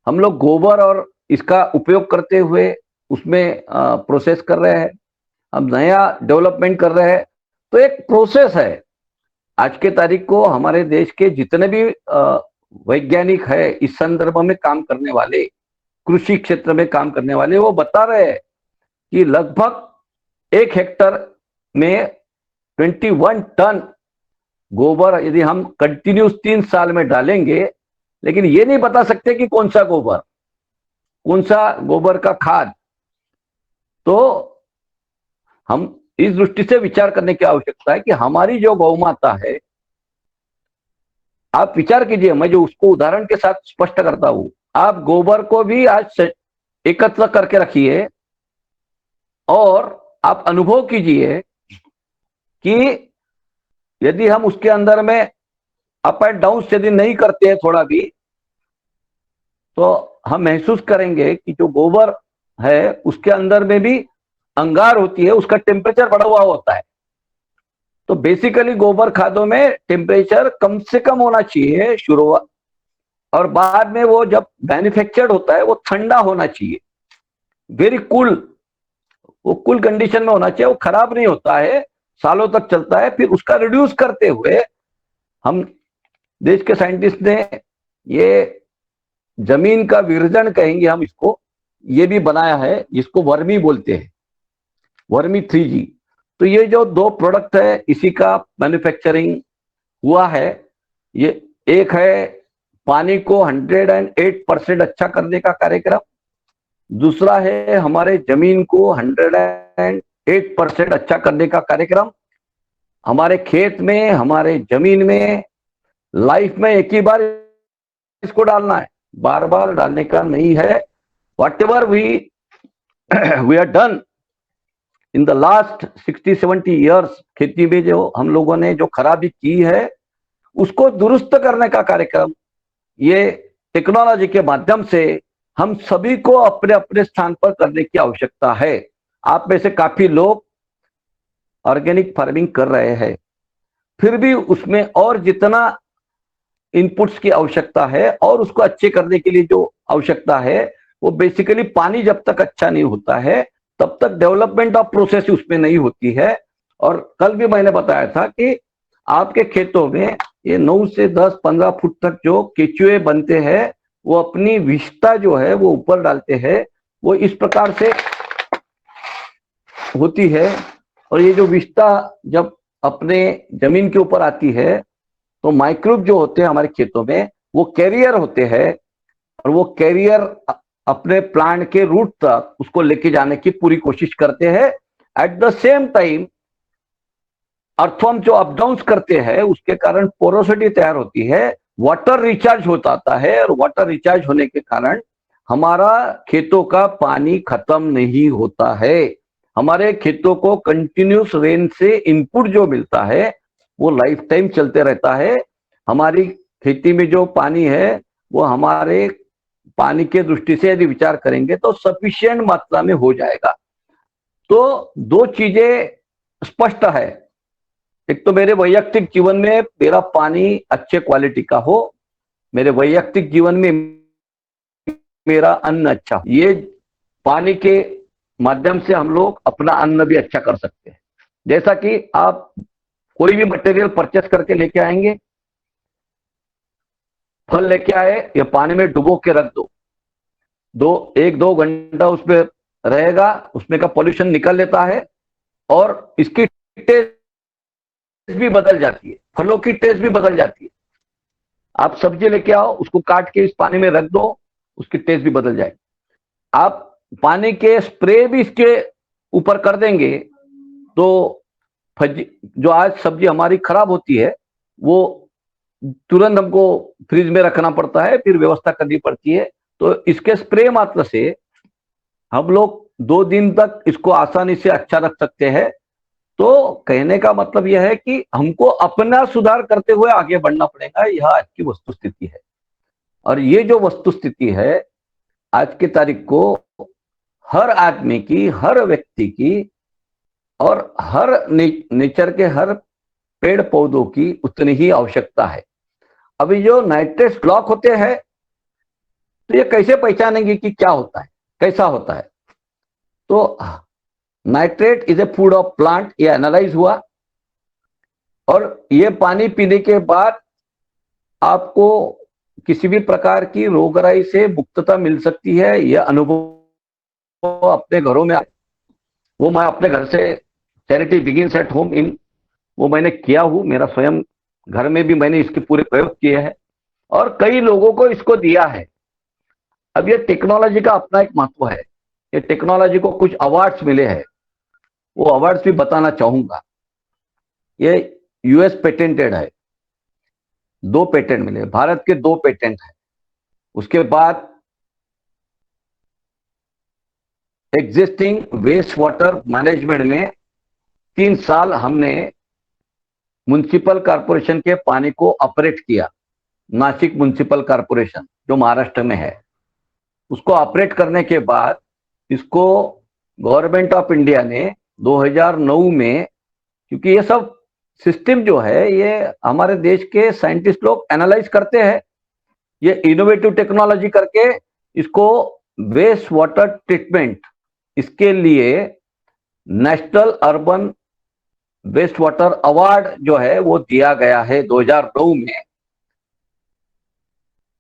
हम लोग गोबर और इसका उपयोग करते हुए उसमें प्रोसेस कर रहे हैं, हम नया डेवलपमेंट कर रहे हैं। तो एक प्रोसेस है। आज के तारीख को हमारे देश के जितने भी वैज्ञानिक है, इस संदर्भ में काम करने वाले, कृषि क्षेत्र में काम करने वाले, वो बता रहे हैं कि लगभग 1 हेक्टर में 21 टन गोबर यदि हम कंटिन्यूस 3 साल में डालेंगे, लेकिन ये नहीं बता सकते कि कौन सा गोबर, कौन सा गोबर का खाद। तो हम इस दृष्टि से विचार करने की आवश्यकता है कि हमारी जो गौ माता है, आप विचार कीजिए, मैं जो उसको उदाहरण के साथ स्पष्ट करता हूं, आप गोबर को भी आज एकत्र करके रखिए और आप अनुभव कीजिए कि यदि हम उसके अंदर में अप एंड डाउन यदि नहीं करते हैं थोड़ा भी, तो हम महसूस करेंगे कि जो गोबर है उसके अंदर में भी अंगार होती है, उसका टेम्परेचर बढ़ा हुआ होता है। तो बेसिकली गोबर खादों में टेम्परेचर कम से कम होना चाहिए शुरुआत, और बाद में वो जब मैन्युफैक्चर्ड होता है वो ठंडा होना चाहिए, वेरी कूल, वो कूल कंडीशन में होना चाहिए, वो खराब नहीं होता है, सालों तक चलता है। फिर उसका रिड्यूस करते हुए हम देश के साइंटिस्ट ने ये जमीन का विरजन कहेंगे हम इसको, ये भी बनाया है, जिसको वर्मी बोलते हैं, वर्मी 3G। तो ये जो 2 प्रोडक्ट है, इसी का मैन्युफैक्चरिंग हुआ है। ये एक है पानी को 108% अच्छा करने का कार्यक्रम, दूसरा है हमारे जमीन को 108% अच्छा करने का कार्यक्रम। हमारे खेत में, हमारे जमीन में, लाइफ में एक ही बार इसको डालना है, बार बार डालने का नहीं है। Whatever we are done in the last 60-70 years, खेती में जो हम लोगों ने जो खराबी की है उसको दुरुस्त करने का कार्यक्रम, ये टेक्नोलॉजी के माध्यम से हम सभी को अपने अपने स्थान पर करने की आवश्यकता है। आप में से काफी लोग ऑर्गेनिक फार्मिंग कर रहे हैं, फिर भी उसमें और जितना इनपुट्स की आवश्यकता है और उसको अच्छे करने के लिए जो आवश्यकता है, वो बेसिकली पानी जब तक अच्छा नहीं होता है तब तक डेवलपमेंट ऑफ प्रोसेस उसमें नहीं होती है। और कल भी मैंने बताया था कि आपके खेतों में ये 9 से 10-15 फुट तक जो केचुए बनते हैं, वो अपनी विषता जो है वो ऊपर डालते हैं। वो इस प्रकार से होती है, और ये जो विषता जब अपने जमीन के ऊपर आती है तो माइक्रोब जो होते हैं हमारे खेतों में वो कैरियर होते हैं, और वो कैरियर अपने प्लांट के रूट तक उसको लेके जाने की पूरी कोशिश करते हैं। At the same time earthworm जो अप डाउन करते हैं उसके कारण पोरोसिटी तैयार होती है, वाटर रिचार्ज होता है, और वाटर रिचार्ज होने के कारण हमारा खेतों का पानी खत्म नहीं होता है। हमारे खेतों को कंटिन्यूस रेन से इनपुट जो मिलता है वो लाइफ टाइम चलते रहता है। हमारी खेती में जो पानी है वो हमारे पानी के दृष्टि से यदि विचार करेंगे तो सफिशिएंट मात्रा में हो जाएगा। तो दो चीजें स्पष्ट है, एक तो मेरे वैयक्तिक जीवन में मेरा पानी अच्छे क्वालिटी का हो, मेरे वैयक्तिक जीवन में मेरा अन्न अच्छा हो। ये पानी के माध्यम से हम लोग अपना अन्न भी अच्छा कर सकते हैं। जैसा कि आप कोई भी मटेरियल परचेस करके लेके आएंगे, फल लेके आए, ये पानी में डुबो के रख दो, 1-2 घंटा उसमें रहेगा, उसमें का पॉल्यूशन निकल लेता है और इसकी टेस्ट भी बदल जाती है, फलों की टेस्ट भी बदल जाती है। आप सब्जी लेके आओ, उसको काट के इस पानी में रख दो, उसकी टेस्ट भी बदल जाएगी। आप पानी के स्प्रे भी इसके ऊपर कर देंगे तो जो आज सब्जी हमारी खराब होती है वो तुरंत हमको फ्रिज में रखना पड़ता है, फिर व्यवस्था करनी पड़ती है। तो इसके स्प्रे मात्र से हम लोग 2 दिन तक इसको आसानी से अच्छा रख सकते हैं। तो कहने का मतलब यह है कि हमको अपना सुधार करते हुए आगे बढ़ना पड़ेगा, यह आज की वस्तु स्थिति है। और ये जो वस्तु स्थिति है आज की तारीख को हर आदमी की, हर व्यक्ति की और हर नेचर के हर पेड़ पौधों की उतनी ही आवश्यकता है। अभी जो नाइट्रेट्स ब्लॉक होते हैं तो ये कैसे पहचानेंगे कि क्या होता है, कैसा होता है? तो nitrate is a food of plant, ये एनालाइज हुआ और ये पानी पीने के बाद आपको किसी भी प्रकार की रोगराई से मुक्तता मिल सकती है। यह अनुभव अपने घरों में, वो मैं अपने घर से charity begins at home in, वो मैंने किया हूं, मेरा स्वयं घर में भी मैंने इसके पूरे प्रयोग किए हैं और कई लोगों को इसको दिया है। अब ये टेक्नोलॉजी का अपना एक महत्व है, ये टेक्नोलॉजी को कुछ अवार्ड्स मिले हैं, वो अवार्ड्स भी बताना चाहूंगा। ये यूएस पेटेंटेड है, 2 पेटेंट मिले, भारत के 2 पेटेंट है। उसके बाद एग्जिस्टिंग वेस्ट वाटर मैनेजमेंट में 3 साल हमने म्युनिसिपल कॉर्पोरेशन के पानी को ऑपरेट किया। नासिक म्युनिसिपल कॉर्पोरेशन जो महाराष्ट्र में है, उसको ऑपरेट करने के बाद इसको गवर्नमेंट ऑफ इंडिया ने 2009 में, क्योंकि ये सब सिस्टम जो है ये हमारे देश के साइंटिस्ट लोग एनालाइज करते हैं, ये इनोवेटिव टेक्नोलॉजी करके इसको वेस्ट वाटर ट्रीटमेंट, इसके लिए national urban waste water award जो है वो दिया गया है 2009 में।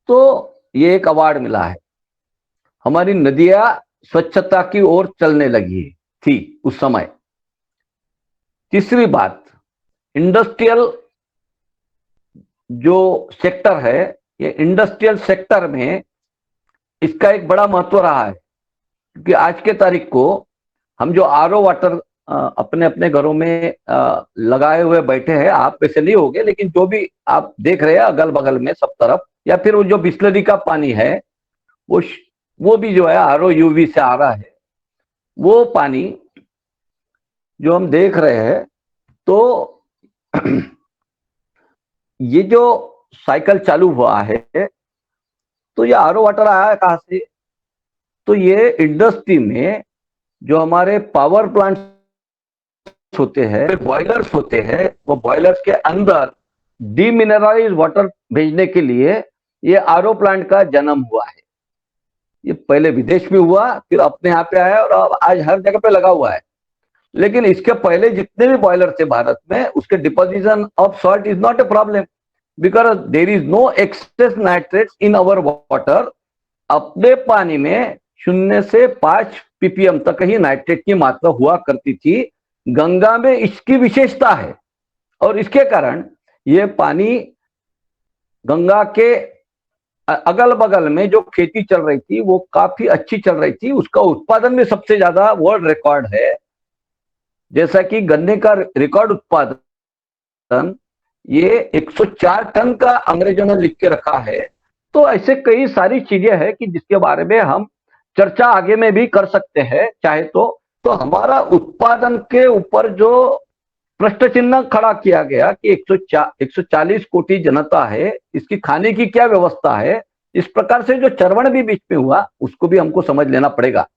तो ये एक अवार्ड मिला है। हमारी नदियां स्वच्छता की ओर चलने लगी थी उस समय। तीसरी बात, इंडस्ट्रियल जो सेक्टर है, ये इंडस्ट्रियल सेक्टर में इसका एक बड़ा महत्व रहा है, क्योंकि आज के तारीख को हम जो आरओ वाटर अपने अपने घरों में लगाए हुए बैठे हैं, आप वैसे नहीं होंगे लेकिन जो भी आप देख रहे हैं अगल बगल में सब तरफ, या फिर वो जो बिस्लरी का पानी है वो भी जो है आरओ यूवी से आ रहा है। वो पानी जो हम देख रहे हैं, तो ये जो साइकिल चालू हुआ है, तो ये आरओ वाटर आया है कहां से? तो ये इंडस्ट्री में जो हमारे पावर प्लांट्स होते हैं, बॉयलर्स होते हैं, वो बॉयलर्स के अंदर डीमिनरलाइज वाटर भेजने के लिए ये आरओ प्लांट का जन्म हुआ है। ये पहले विदेश में हुआ, फिर अपने यहाँ पे आया और अब आज हर जगह पे लगा हुआ है। लेकिन इसके पहले जितने भी बॉयलर थे भारत में, उसके deposition of salt is not a problem, because there is no excess nitrates in our water अपने पानी में 0 से 5 ppm तक ही नाइट्रेट की मात्रा हुआ करती थी। गंगा में इसकी विशेषता है और इसके कारण ये पानी गंगा के अगल बगल में जो खेती चल रही थी वो काफी अच्छी चल रही थी। उसका उत्पादन भी सबसे ज्यादा वर्ल्ड रिकॉर्ड है। जैसा कि गन्ने का रिकॉर्ड उत्पादन ये 104 टन का अंग्रेजों ने लिख के रखा है। तो ऐसे कई सारी चीजें हैं कि जिसके बारे में हम चर्चा आगे में भी कर सकते हैं चाहे तो हमारा उत्पादन के ऊपर जो प्रश्न चिन्ह खड़ा किया गया कि 140 कोटि जनता है, इसकी खाने की क्या व्यवस्था है, इस प्रकार से जो चरवण भी बीच में हुआ उसको भी हमको समझ लेना पड़ेगा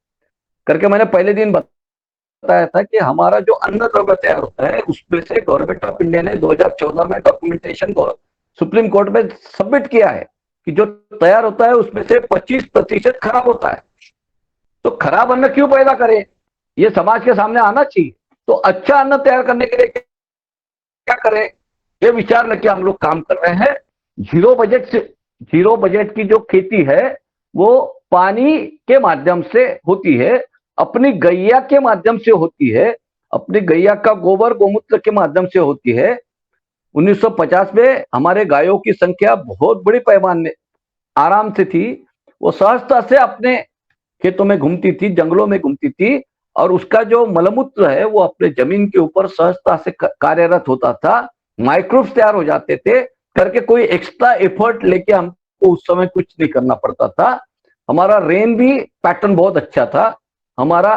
करके मैंने पहले दिन बताया था कि हमारा जो अन्न द्रव्य तैयार होता है उसमें से गवर्नमेंट ऑफ इंडिया ने 2014 में डॉक्यूमेंटेशन को सुप्रीम कोर्ट में सबमिट किया है कि जो तैयार होता है उसमें से 25% खराब होता है। तो खराब अन्न क्यों पैदा करें, ये समाज के सामने आना चाहिए। तो अच्छा अन्न तैयार करने के लिए क्या करें, ये विचार लेके हम लोग काम कर रहे हैं। जीरो बजट की जो खेती है वो पानी के माध्यम से होती है, अपनी गैया के माध्यम से होती है, अपनी गैया का गोबर गोमूत्र के माध्यम से होती है। 1950 में हमारे गायों की संख्या बहुत बड़ी पैमाने आराम से थी। वो सहजता से अपने खेतों में घूमती थी, जंगलों में घूमती थी और उसका जो मलमूत्र है वो अपने जमीन के ऊपर सहजता से कार्यरत होता था। माइक्रोब्स तैयार हो जाते थे करके कोई एक्स्ट्रा एफर्ट लेके हमको उस समय कुछ नहीं करना पड़ता था। हमारा रेन भी पैटर्न बहुत अच्छा था। हमारा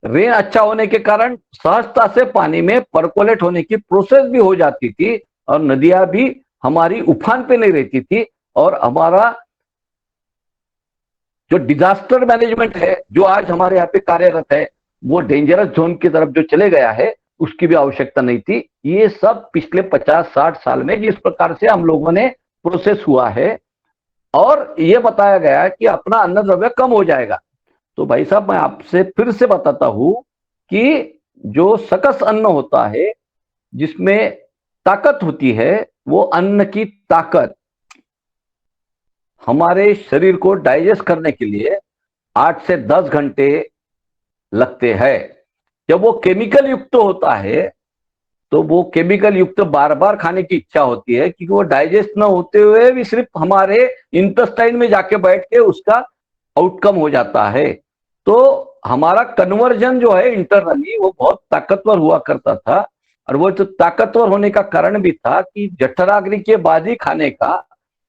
रेन अच्छा होने के कारण सहजता से पानी में परकोलेट होने की प्रोसेस भी हो जाती थी और नदियां भी हमारी उफान पे नहीं रहती थी। और हमारा जो डिजास्टर मैनेजमेंट है जो आज हमारे यहाँ पे कार्यरत है वो डेंजरस जोन की तरफ जो चले गया है उसकी भी आवश्यकता नहीं थी। ये सब पिछले 50-60 साल में जिस प्रकार से हम लोगों ने प्रोसेस हुआ है और ये बताया गया कि अपना अन्न द्रव्य कम हो जाएगा। तो भाई साहब मैं आपसे फिर से बताता हूं कि जो सकस अन्न होता है जिसमें ताकत होती है वो अन्न की ताकत हमारे शरीर को डाइजेस्ट करने के लिए 8 से 10 घंटे लगते हैं। जब वो केमिकल युक्त होता है तो वो केमिकल युक्त बार बार खाने की इच्छा होती है क्योंकि वो डाइजेस्ट न होते हुए भी सिर्फ हमारे इंटेस्टाइन में जाके बैठ के उसका आउटकम हो जाता है। तो हमारा कन्वर्जन जो है इंटरनली वो बहुत ताकतवर हुआ करता था और वो जो ताकतवर होने का कारण भी था कि जठराग्नि के बाद ही खाने का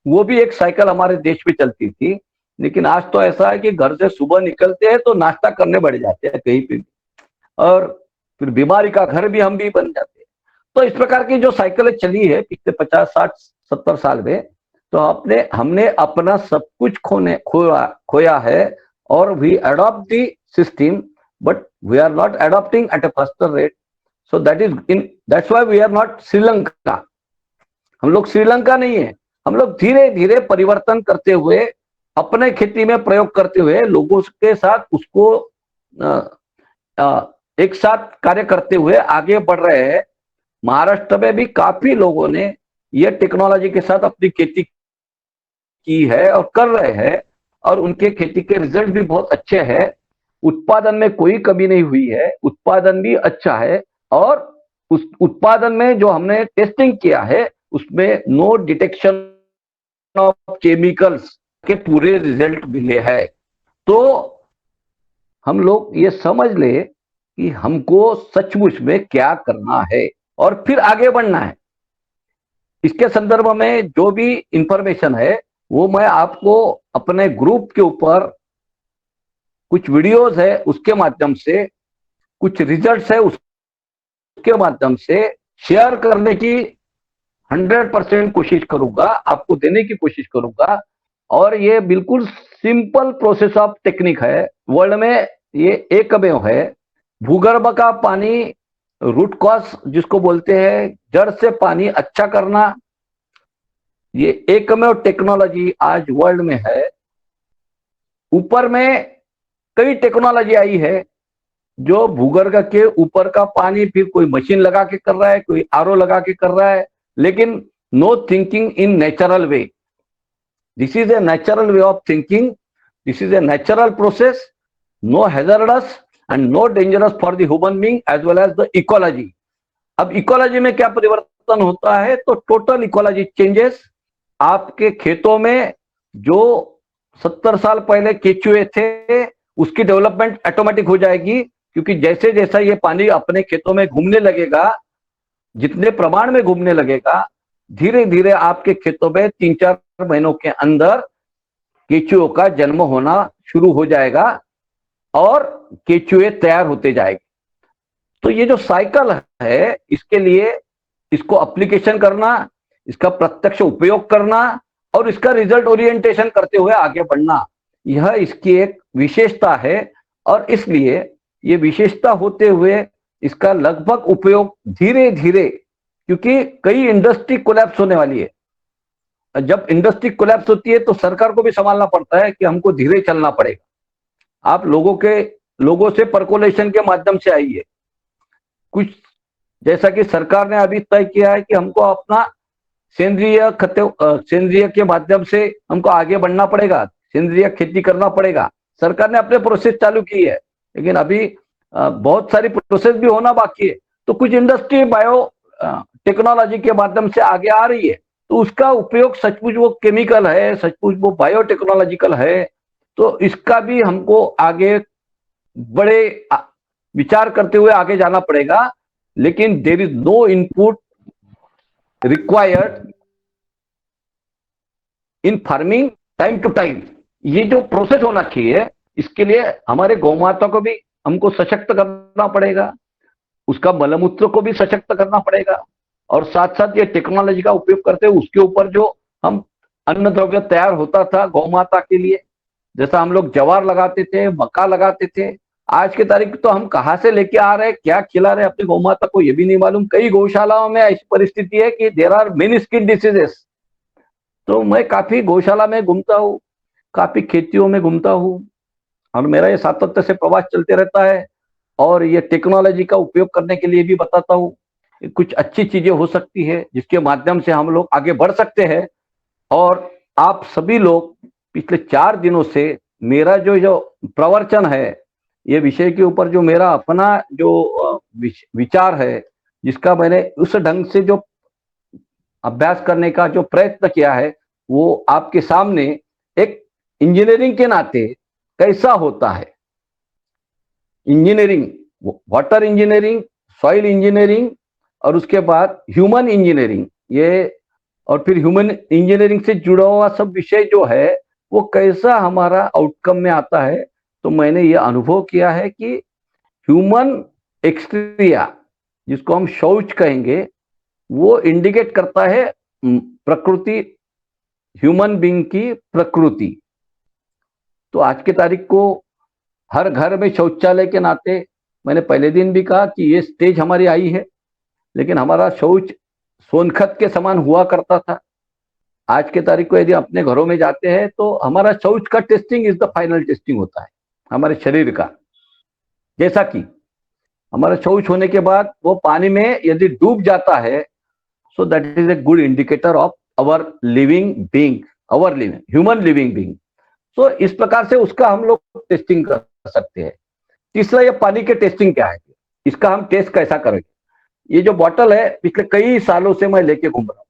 वो भी एक साइकिल हमारे देश में चलती थी। लेकिन आज तो ऐसा है कि घर से सुबह निकलते हैं तो नाश्ता करने बढ़ जाते हैं कहीं पे भी और फिर बीमारी का घर भी हम भी बन जाते हैं। तो इस प्रकार की जो साइकिल चली है पिछले 50-60-70 साल में तो हमने अपना सब कुछ खोया है और we adopt the system but we are not adopting at a faster rate. So that's why we are not Sri Lanka. हम लोग श्रीलंका नहीं है। हम लोग धीरे धीरे परिवर्तन करते हुए अपने खेती में प्रयोग करते हुए लोगों के साथ उसको एक साथ कार्य करते हुए आगे बढ़ रहे हैं। महाराष्ट्र में भी काफी लोगों ने ये टेक्नोलॉजी के साथ अपनी खेती की है और कर रहे हैं और उनके खेती के रिजल्ट भी बहुत अच्छे हैं। उत्पादन में कोई कमी नहीं हुई है, उत्पादन भी अच्छा है और उस उत्पादन में जो हमने टेस्टिंग किया है उसमें नो डिटेक्शन ऑफ केमिकल्स के पूरे रिजल्ट मिले हैं। तो हम लोग ये समझ ले कि हमको सचमुच में क्या करना है और फिर आगे बढ़ना है। इसके संदर्भ में जो भी इंफॉर्मेशन है वो मैं आपको अपने ग्रुप के ऊपर कुछ वीडियोस है उसके माध्यम से, कुछ रिजल्ट्स है उसके माध्यम से शेयर करने की 100% कोशिश करूंगा, आपको देने की कोशिश करूंगा। और ये बिल्कुल सिंपल प्रोसेस ऑफ टेक्निक है, वर्ल्ड में ये एकमेव है। भूगर्भ का पानी रूट कॉज जिसको बोलते हैं, जड़ से पानी अच्छा करना, ये एकमेव टेक्नोलॉजी आज वर्ल्ड में है। ऊपर में कई टेक्नोलॉजी आई है जो भूगर्भ के ऊपर का पानी फिर कोई मशीन लगा के कर रहा है, कोई आरओ लगा के कर रहा है, लेकिन no thinking in natural way. This is a natural way of thinking This is a natural process, no hazardous and no dangerous for the human being as well as the ecology. अब इकोलॉजी में क्या परिवर्तन होता है, तो टोटल इकोलॉजी चेंजेस। आपके खेतों में जो 70 साल पहले केचुए थे, उसकी डेवलपमेंट ऑटोमेटिक हो जाएगी, क्योंकि जैसे जैसा ये पानी अपने खेतों में घूमने लगेगा, जितने प्रमाण में घूमने लगेगा, धीरे धीरे आपके खेतों में 3-4 महीनों के अंदर केचुओं का जन्म होना शुरू हो जाएगा और केचुए तैयार होते जाएंगे। तो ये जो साइकिल है, इसके लिए इसको एप्लीकेशन करना, इसका प्रत्यक्ष उपयोग करना और इसका रिजल्ट ओरिएंटेशन करते हुए आगे बढ़ना, यह इसकी एक विशेषता है। और इसलिए ये विशेषता होते हुए इसका लगभग उपयोग धीरे धीरे, क्योंकि कई इंडस्ट्री कोलैप्स होने वाली है। जब इंडस्ट्री कोलैप्स होती है तो सरकार को भी संभालना पड़ता है कि हमको धीरे चलना पड़ेगा। आप लोगों से परकोलेशन के माध्यम से आइए। कुछ जैसा कि सरकार ने अभी तय किया है कि हमको अपना सेंद्रिय के माध्यम से हमको आगे बढ़ना पड़ेगा, सेंद्रिय खेती करना पड़ेगा। सरकार ने अपने प्रोसेस चालू की है, लेकिन अभी बहुत सारी प्रोसेस भी होना बाकी है। तो कुछ इंडस्ट्री बायो टेक्नोलॉजी के माध्यम से आगे आ रही है, तो उसका उपयोग सचमुच वो केमिकल है, सचमुच वो बायोटेक्नोलॉजिकल है, तो इसका भी हमको आगे बड़े विचार करते हुए आगे जाना पड़ेगा। लेकिन there is no input required in farming time to time. ये जो प्रोसेस होना चाहिए, इसके लिए हमारे गौ माता को भी हमको सशक्त करना पड़ेगा, उसका मलमूत्र को भी सशक्त करना पड़ेगा, और साथ साथ ये टेक्नोलॉजी का उपयोग करते हुए उसके ऊपर जो हम अन्न द्रव्य तैयार होता था गौ माता के लिए, जैसा हम लोग ज्वार लगाते थे, मक्का लगाते थे, आज की तारीख तो हम कहाँ से लेके आ रहे हैं, क्या खिला रहे हैं अपनी गौ माता को, ये भी नहीं मालूम। कई गौशालाओं में ऐसी परिस्थिति है कि there are many skin diseases. तो मैं काफी गौशाला में घूमता हूँ, काफी खेतियों में घूमता हूँ, और मेरा ये सातत्य से प्रवास चलते रहता है। और ये टेक्नोलॉजी का उपयोग करने के लिए भी बताता हूँ, कुछ अच्छी चीजें हो सकती है जिसके माध्यम से हम लोग आगे बढ़ सकते हैं। और आप सभी लोग पिछले 4 दिनों से मेरा जो प्रवचन है, ये विषय के ऊपर जो मेरा अपना जो विचार है, जिसका मैंने उस ढंग से जो अभ्यास करने का जो प्रयत्न किया है, वो आपके सामने एक इंजीनियरिंग के नाते कैसा होता है, engineering, water engineering, soil engineering, और उसके बाद ह्यूमन इंजीनियरिंग, ये और फिर ह्यूमन इंजीनियरिंग से जुड़ा हुआ सब विषय जो है वो कैसा हमारा आउटकम में आता है। तो मैंने ये अनुभव किया है कि ह्यूमन एक्सक्रिया, जिसको हम शौच कहेंगे, वो इंडिकेट करता है प्रकृति, ह्यूमन बीइंग की प्रकृति। तो आज की तारीख को हर घर में शौचालय के नाते, मैंने पहले दिन भी कहा कि ये स्टेज हमारी आई है, लेकिन हमारा शौच सोनखत के समान हुआ करता था। आज के तारीख को यदि अपने घरों में जाते हैं तो हमारा शौच का testing is the final testing होता है हमारे शरीर का। जैसा कि हमारा शौच होने के बाद वो पानी में यदि डूब जाता है, so that is a good indicator of our living being, our living human living being. तो इस प्रकार से उसका हम लोग टेस्टिंग कर सकते हैं। तीसरा, ये पानी के टेस्टिंग क्या है, इसका हम टेस्ट कैसा करेंगे। ये जो बॉटल है पिछले कई सालों से मैं लेके घूम रहा हूं,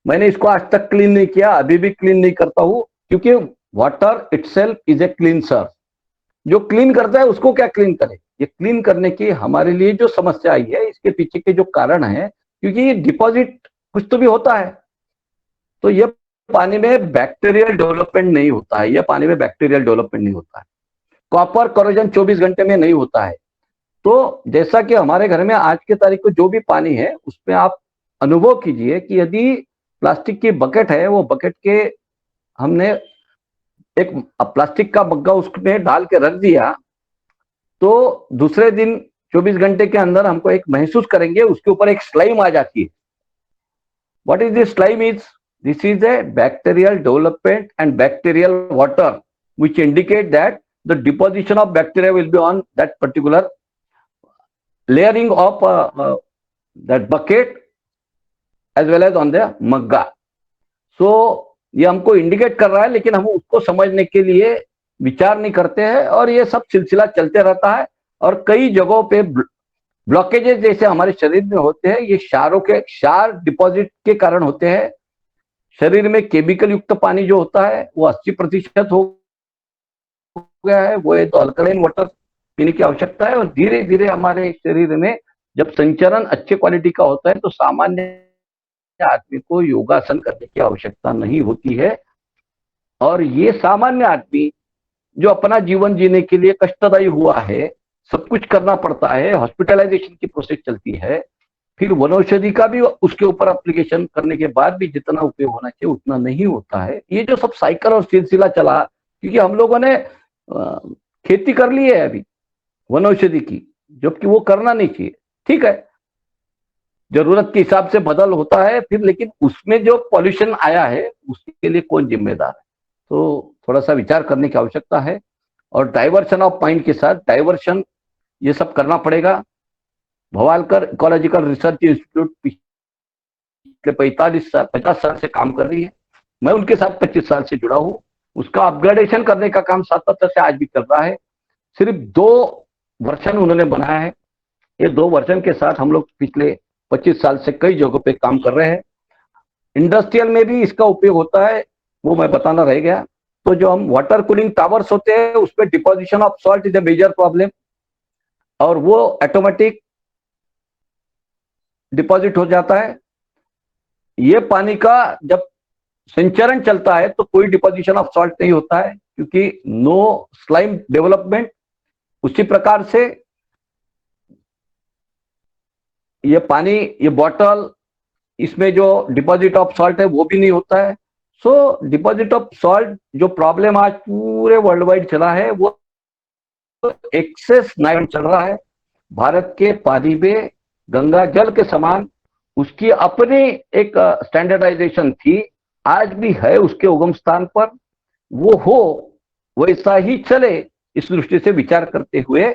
मैंने इसको आज तक क्लीन नहीं किया, अभी भी क्लीन नहीं करता हूं, क्योंकि water itself is a cleanser. जो क्लीन करता है उसको क्या क्लीन करे, ये क्लीन करने की हमारे लिए जो समस्या आई है, इसके पीछे के जो कारण है, क्योंकि ये डिपॉजिट कुछ तो भी होता है। तो ये पानी में बैक्टीरियल डेवलपमेंट नहीं होता है, ये पानी में बैक्टीरियल डेवलपमेंट नहीं होता है, कॉपर करोजन 24 घंटे में नहीं होता है। तो जैसा कि हमारे घर में आज की तारीख को जो भी पानी है, उसमें आप अनुभव कीजिए कि यदि प्लास्टिक की बकेट है, वो बकेट के हमने एक प्लास्टिक का मग्गा उसमें डाल के रख दिया, तो दूसरे दिन 24 घंटे के अंदर हमको एक महसूस करेंगे उसके ऊपर एक स्लाइम आ जाती है। What is this slime is? This is A bacterial development and bacterial water which indicate that the deposition of bacteria will be on that particular layering of that bucket as well as on the magga. So ये हमको इंडिकेट कर रहा है, लेकिन हम उसको समझने के लिए विचार नहीं करते हैं और ये सब सिलसिला चलते रहता है। और कई जगहों पे ब्लॉकेजेस जैसे हमारे शरीर में होते हैं, ये क्षार डिपॉजिट के कारण होते हैं। शरीर में केमिकल युक्त पानी जो होता है वो 80% हो गया है, वो तो अल्कलाइन वाटर पीने की आवश्यकता है। और धीरे धीरे हमारे शरीर में जब संचरण अच्छे क्वालिटी का होता है तो सामान्य आदमी को योगासन करने की आवश्यकता नहीं होती है। और ये सामान्य आदमी जो अपना जीवन जीने के लिए कष्टदायी हुआ है, सब कुछ करना पड़ता है, हॉस्पिटलाइजेशन की प्रोसेस चलती है, फिर वनौषधि का भी उसके ऊपर एप्लीकेशन करने के बाद भी जितना उपयोग होना चाहिए उतना नहीं होता है। ये जो सब साइकिल और सिलसिला चला, क्योंकि हम लोगों ने खेती कर ली है अभी वनौषधि की, जबकि वो करना नहीं चाहिए। ठीक है, जरूरत के हिसाब से बदल होता है फिर, लेकिन उसमें जो पॉल्यूशन आया है उसके लिए कौन जिम्मेदार है? तो थोड़ा सा विचार करने की आवश्यकता है। और डाइवर्शन ऑफ माइंड के साथ डाइवर्शन ये सब करना पड़ेगा। भवालकर इकोलॉजिकल रिसर्च इंस्टीट्यूट पिछले 50 साल से काम कर रही है, मैं उनके साथ 25 साल से जुड़ा हूं। उसका अपग्रेडेशन करने का काम सातत्य से आज भी कर रहा है। सिर्फ 2 वर्जन उन्होंने बनाया है। ये 2 वर्जन के साथ हम लोग पिछले 25 साल से कई जगहों पे काम कर रहे हैं। इंडस्ट्रियल में भी इसका उपयोग होता है, वो मैं बताना रह गया। तो जो हम वाटर कूलिंग टावर्स होते हैं उसमें deposition of salt is a major problem, और वो ऑटोमेटिक डिपॉजिट हो जाता है। ये पानी का जब संचरण चलता है तो कोई डिपोजिशन ऑफ सॉल्ट नहीं होता है, क्योंकि नो स्लाइम डेवलपमेंट। उसी प्रकार से ये पानी, ये बॉटल, इसमें जो डिपॉजिट ऑफ सॉल्ट है वो भी नहीं होता है। सो डिपॉजिट ऑफ सॉल्ट जो प्रॉब्लम आज पूरे वर्ल्ड वाइड चला है वो एक्सेस नाइट्रोजन चल रहा है। भारत के पानी में गंगा जल के समान उसकी अपनी एक स्टैंडर्डाइजेशन थी, आज भी है उसके उगम स्थान पर। वो हो वैसा ही चले, इस दृष्टि से विचार करते हुए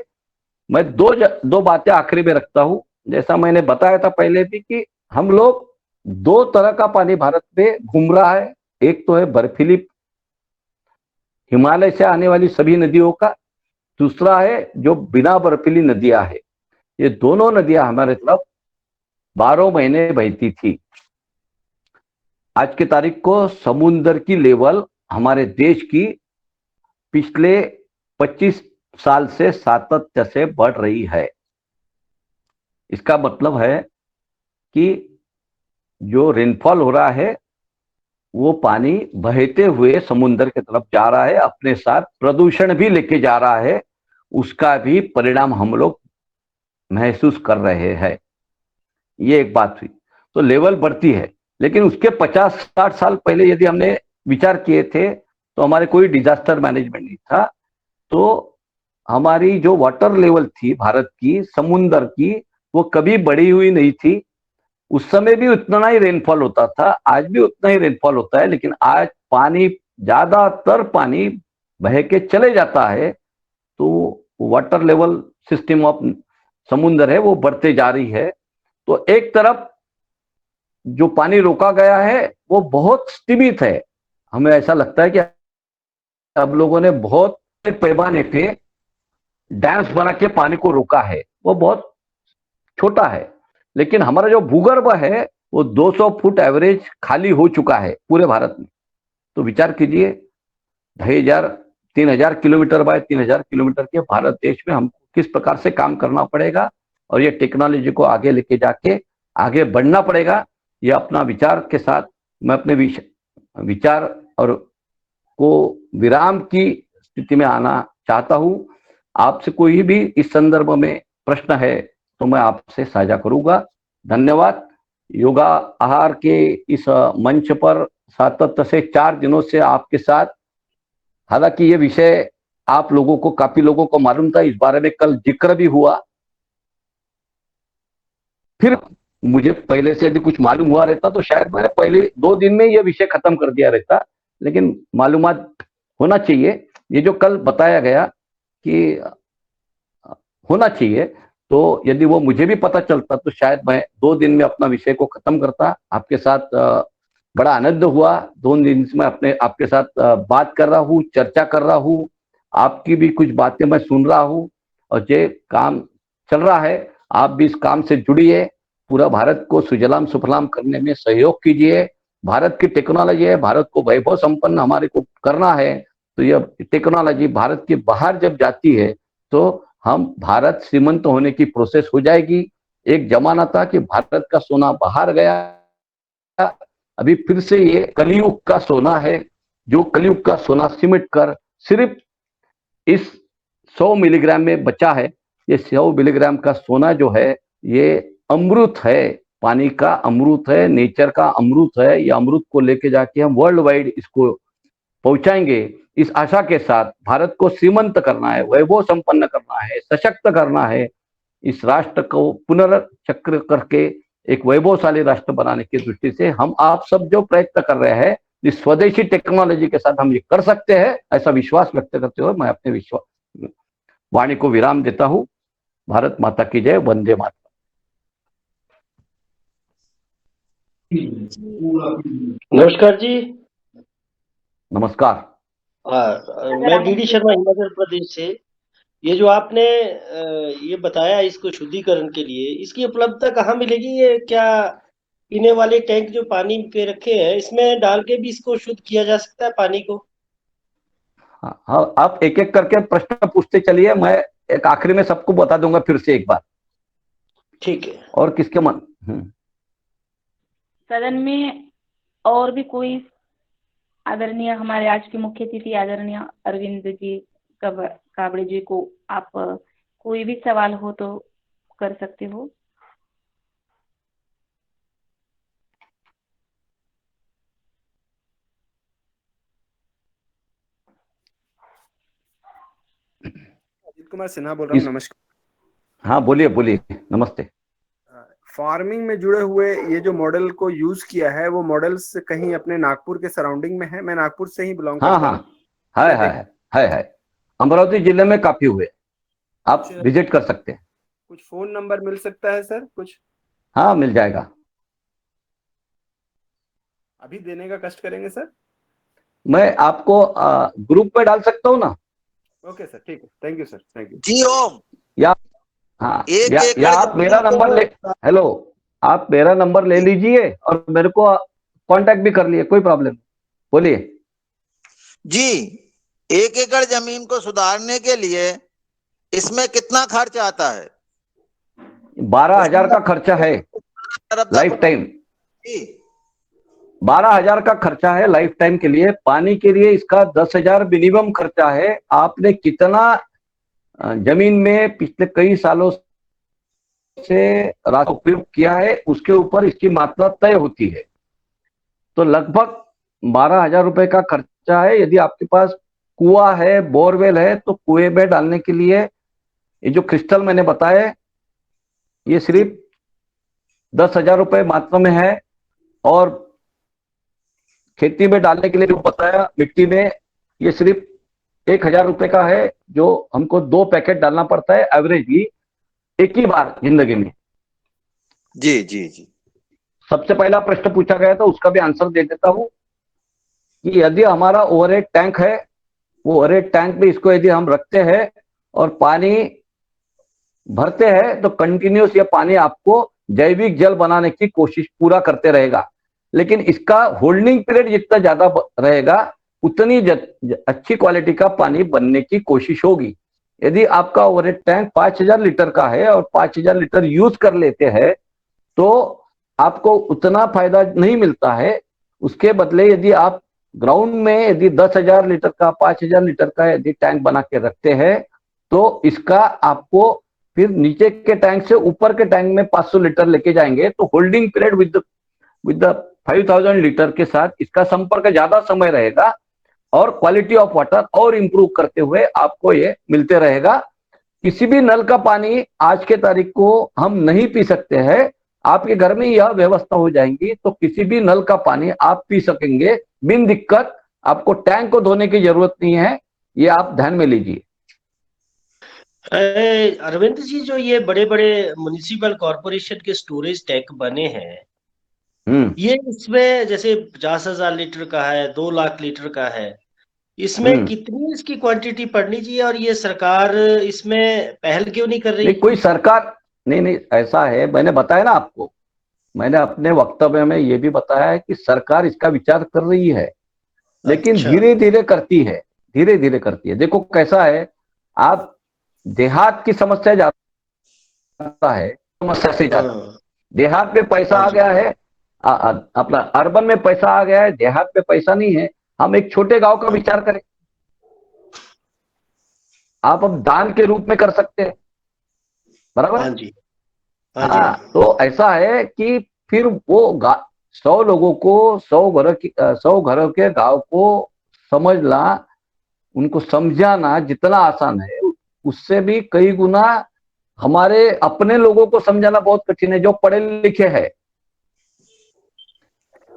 मैं दो बातें आखिरी में रखता हूं। जैसा मैंने बताया था पहले भी कि हम लोग 2 तरह का पानी भारत में घूम रहा है। एक तो है बर्फीली हिमालय से आने वाली सभी नदियों का, दूसरा है जो बिना बर्फीली नदियां है। ये दोनों नदियां हमारे तरफ 12 महीने बहती थी। आज की तारीख को समुद्र की लेवल हमारे देश की पिछले 25 साल से सातत्य से बढ़ रही है। इसका मतलब है कि जो रेनफॉल हो रहा है वो पानी बहते हुए समुद्र की तरफ जा रहा है, अपने साथ प्रदूषण भी लेके जा रहा है। उसका भी परिणाम हम लोग महसूस कर रहे हैं। ये एक बात हुई। तो लेवल बढ़ती है, लेकिन उसके 50-60 साल पहले यदि हमने विचार किए थे तो हमारे कोई डिजास्टर मैनेजमेंट नहीं था। तो हमारी जो वाटर लेवल थी भारत की, समुद्र की, वो कभी बढ़ी हुई नहीं थी। उस समय भी उतना ही रेनफॉल होता था, आज भी उतना ही रेनफॉल होता है, लेकिन आज पानी, ज्यादातर पानी बह के चले जाता है। तो वाटर लेवल सिस्टम ऑफ समुद्र है वो बढ़ते जा रही है। तो एक तरफ जो पानी रोका गया है वो बहुत सीमित है। हमें ऐसा लगता है कि अब लोगों ने बहुत पैमाने पे डैम्स बना के पानी को रोका है, वो बहुत छोटा है। लेकिन हमारा जो भूगर्भ है वो 200 फुट एवरेज खाली हो चुका है पूरे भारत में। तो विचार कीजिए, 3,000 किलोमीटर बाय 3,000 किलोमीटर के भारत देश में हमको किस प्रकार से काम करना पड़ेगा, और ये टेक्नोलॉजी को आगे लेके जाके आगे बढ़ना पड़ेगा। ये अपना विचार के साथ मैं अपने विचार और को विराम की स्थिति में आना चाहता हूं। आपसे कोई भी इस संदर्भ में प्रश्न है तो मैं आपसे साझा करूंगा। धन्यवाद। योगा आहार के इस मंच पर सातत्य से 4 दिनों से आपके साथ, हालांकि ये विषय आप लोगों को, काफी लोगों को मालूम था, इस बारे में कल जिक्र भी हुआ। फिर मुझे पहले से यदि कुछ मालूम हुआ रहता तो शायद मैंने पहले 2 दिन में यह विषय खत्म कर दिया रहता, लेकिन मालूमात होना चाहिए। ये जो कल बताया गया कि होना चाहिए, तो यदि वो मुझे भी पता चलता तो शायद मैं 2 दिन में अपना विषय को खत्म करता। आपके साथ बड़ा आनंद हुआ। 2 दिन से मैं अपने आपके साथ बात कर रहा हूँ, चर्चा कर रहा हूँ। आपकी भी कुछ बातें मैं सुन रहा हूँ और ये काम चल रहा है, आप भी इस काम से जुड़िए, पूरा भारत को सुजलाम सुफलाम करने में सहयोग कीजिए। भारत की टेक्नोलॉजी है, भारत को वैभव संपन्न हमारे को करना है, तो यह टेक्नोलॉजी भारत के बाहर जब जाती है तो हम भारत श्रीमंत होने की प्रोसेस हो जाएगी। एक जमाना था कि भारत का सोना बाहर गया, अभी फिर से ये कलयुग का सोना है, जो कलयुग का सोना सिमट कर सिर्फ इस 100 मिलीग्राम में बचा है। ये 100 मिलीग्राम का सोना जो है ये अमृत है, पानी का अमृत है, नेचर का अमृत है। ये अमृत को लेके जाके हम वर्ल्ड वाइड इसको पहुंचाएंगे। इस आशा के साथ भारत को श्रीमंत करना है, वैभव संपन्न करना है, सशक्त करना है, इस राष्ट्र को पुनर्चक्र करके एक वैभवशाली राष्ट्र बनाने की दृष्टि से हम आप सब जो प्रयत्न कर रहे हैं, इस स्वदेशी टेक्नोलॉजी के साथ हम ये कर सकते हैं, ऐसा विश्वास व्यक्त करते हुए मैं अपने विश्वास वाणी को विराम देता हूं। भारत माता की जय, वंदे मातरम। नमस्कार जी। नमस्कार। मैं डीडी शर्मा, हिमाचल प्रदेश से। ये जो आपने ये बताया इसको शुद्धिकरण के लिए, इसकी उपलब्धता कहाँ मिलेगी? ये क्या पीने वाले टैंक जो पानी पे रखे हैं इसमें डाल के भी इसको शुद्ध किया जा सकता है पानी को? हाँ, आप एक एक करके प्रश्न पूछते चलिए, मैं एक आखिरी में सबको बता दूंगा फिर से एक बार। ठीक है। और किसके मन सदन में और भी कोई आदरणीय हमारे आज के मुख्य अतिथि आदरणीय अरविंद जी काबड़े जी को आप कोई भी सवाल हो तो कर सकते हो। अजीत कुमार सिन्हा बोल रहा हूँ। नमस्कार। हाँ बोलिए बोलिए, नमस्ते। फार्मिंग में जुड़े हुए ये जो मॉडल को यूज किया है, वो मॉडल्स कहीं अपने नागपुर के सराउंडिंग में है? मैं नागपुर से ही बिलोंग करता हूँ। हाँ, है। अमरावती जिले में काफी हुए, आप विजिट कर सकते हैं। कुछ फोन नंबर मिल सकता है सर कुछ? हाँ मिल जाएगा। अभी देने का कष्ट करेंगे सर। मैं आपको ग्रुप पे डाल सकता हूँ ना? ओके सर, ठीक है। Thank you sir, thank you जी। ओम या हाँ, या आप मेरा नंबर ले, हेलो, आप मेरा नंबर ले लीजिए और मेरे को कांटेक्ट भी कर लिए, कोई प्रॉब्लम। बोलिए जी। 1 एकड़ जमीन को सुधारने के लिए इसमें कितना खर्च आता है? 12,000 का खर्चा है लाइफ टाइम। 12,000 का खर्चा है लाइफ टाइम के लिए। पानी के लिए इसका 10,000 मिनिमम खर्चा है। आपने कितना जमीन में पिछले कई सालों से राशि उपयोग किया है उसके ऊपर इसकी मात्रा तय होती है। तो लगभग 12,000 रुपए का खर्चा है। यदि आपके पास कुआं है, बोरवेल है, तो कुएं में डालने के लिए ये जो क्रिस्टल मैंने बताया, ये सिर्फ 10,000 रुपए मात्रा में है। और खेती में डालने के लिए जो बताया मिट्टी में, ये सिर्फ 1,000 रुपए का है, जो हमको 2 पैकेट डालना पड़ता है एवरेजली एक ही बार जिंदगी में। जी जी जी। सबसे पहला प्रश्न पूछा गया था, उसका भी आंसर दे देता हूं कि यदि हमारा ओवरहेड टैंक है, वो ओवरहेड टैंक में इसको यदि हम रखते हैं और पानी भरते हैं तो कंटिन्यूस ये पानी आपको जैविक जल बनाने की कोशिश पूरा करते रहेगा। लेकिन इसका होल्डिंग पीरियड जितना ज्यादा रहेगा उतनी अच्छी क्वालिटी का पानी बनने की कोशिश होगी। यदि आपका ओवरहेड टैंक 5,000 लीटर का है और 5,000 लीटर यूज कर लेते हैं तो आपको उतना फायदा नहीं मिलता है। उसके बदले यदि आप ग्राउंड में यदि 10,000 लीटर का, 5,000 लीटर का यदि टैंक बना के रखते हैं तो इसका आपको फिर नीचे के टैंक से ऊपर के टैंक में 500 लीटर लेके जाएंगे तो holding period with the 5,000 litre के साथ इसका संपर्क ज्यादा समय रहेगा और क्वालिटी ऑफ वाटर और इंप्रूव करते हुए आपको ये मिलते रहेगा। किसी भी नल का पानी आज के तारीख को हम नहीं पी सकते हैं। आपके घर में यह व्यवस्था हो जाएगी तो किसी भी नल का पानी आप पी सकेंगे बिन दिक्कत। आपको टैंक को धोने की जरूरत नहीं है, ये आप ध्यान में लीजिए। अरविंद जी, जो ये बड़े बड़े म्युनिसिपल कॉर्पोरेशन के स्टोरेज टैंक बने हैं, ये इसमें जैसे 50,000 लीटर का है, 2 लाख लीटर का है, इसमें कितनी इसकी क्वांटिटी पड़नी चाहिए, और ये सरकार इसमें पहल क्यों नहीं कर रही? नहीं, कोई सरकार नहीं, ऐसा है, मैंने बताया ना आपको, मैंने अपने वक्तव्य में ये भी बताया है कि सरकार इसका विचार कर रही है, लेकिन अच्छा। धीरे धीरे करती है, धीरे धीरे करती है। देखो कैसा है, आप देहात की समस्या ज्यादा है, समस्या से ज्यादा देहात में पैसा आ गया है, अपना अर्बन में पैसा आ गया है, देहात में पैसा नहीं है। हम एक छोटे गांव का विचार करें, आप अब दान के रूप में कर सकते हैं, बराबर। हाँ जी, हाँ, तो ऐसा है कि फिर वो 100 लोगों को, 100 घरों के गांव को समझना, उनको समझाना जितना आसान है, उससे भी कई गुना हमारे अपने लोगों को समझाना बहुत कठिन है, जो पढ़े लिखे हैं।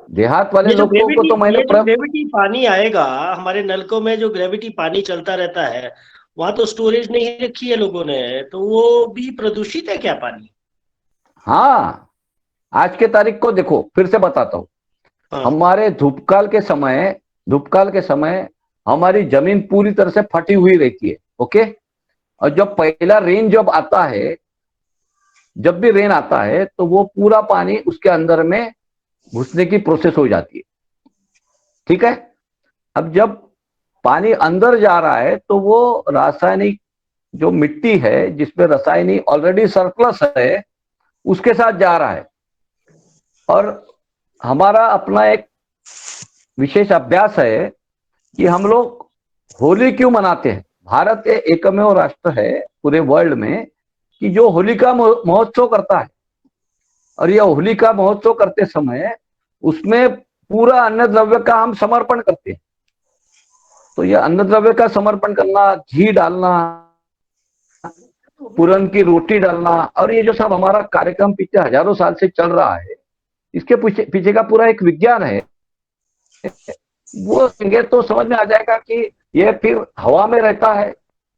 देहात वाले लोगों को तो मैंने ग्रेविटी पानी आएगा हमारे नलकों में, जो ग्रेविटी पानी चलता रहता है, वहां तो स्टोरेज नहीं रखी है लोगों ने, तो वो भी प्रदूषित है क्या पानी? हाँ, आज के तारीख को देखो, फिर से बताता हूँ। हमारे धूपकाल के समय हमारी जमीन पूरी तरह से फटी हुई रहती है, ओके। और जब पहला रेन जब भी रेन आता है तो वो पूरा पानी उसके अंदर में घुसने की प्रोसेस हो जाती है, ठीक है। अब जब पानी अंदर जा रहा है तो वो रासायनिक जो मिट्टी है, जिसमें रासायनिक ऑलरेडी सरप्लस है, उसके साथ जा रहा है। और हमारा अपना एक विशेष अभ्यास है कि हम लोग होली क्यों मनाते हैं। भारत एकमेव राष्ट्र है पूरे वर्ल्ड में कि जो होली का महोत्सव करता है, और यह होली का महोत्सव करते समय उसमें पूरा अन्न द्रव्य का हम समर्पण करते हैं। तो यह अन्न द्रव्य का समर्पण करना, घी डालना, पूरन की रोटी डालना, और ये जो सब हमारा कार्यक्रम पीछे हजारों साल से चल रहा है, इसके पीछे का पूरा एक विज्ञान है। वो देंगे तो समझ में आ जाएगा कि ये फिर हवा में रहता है,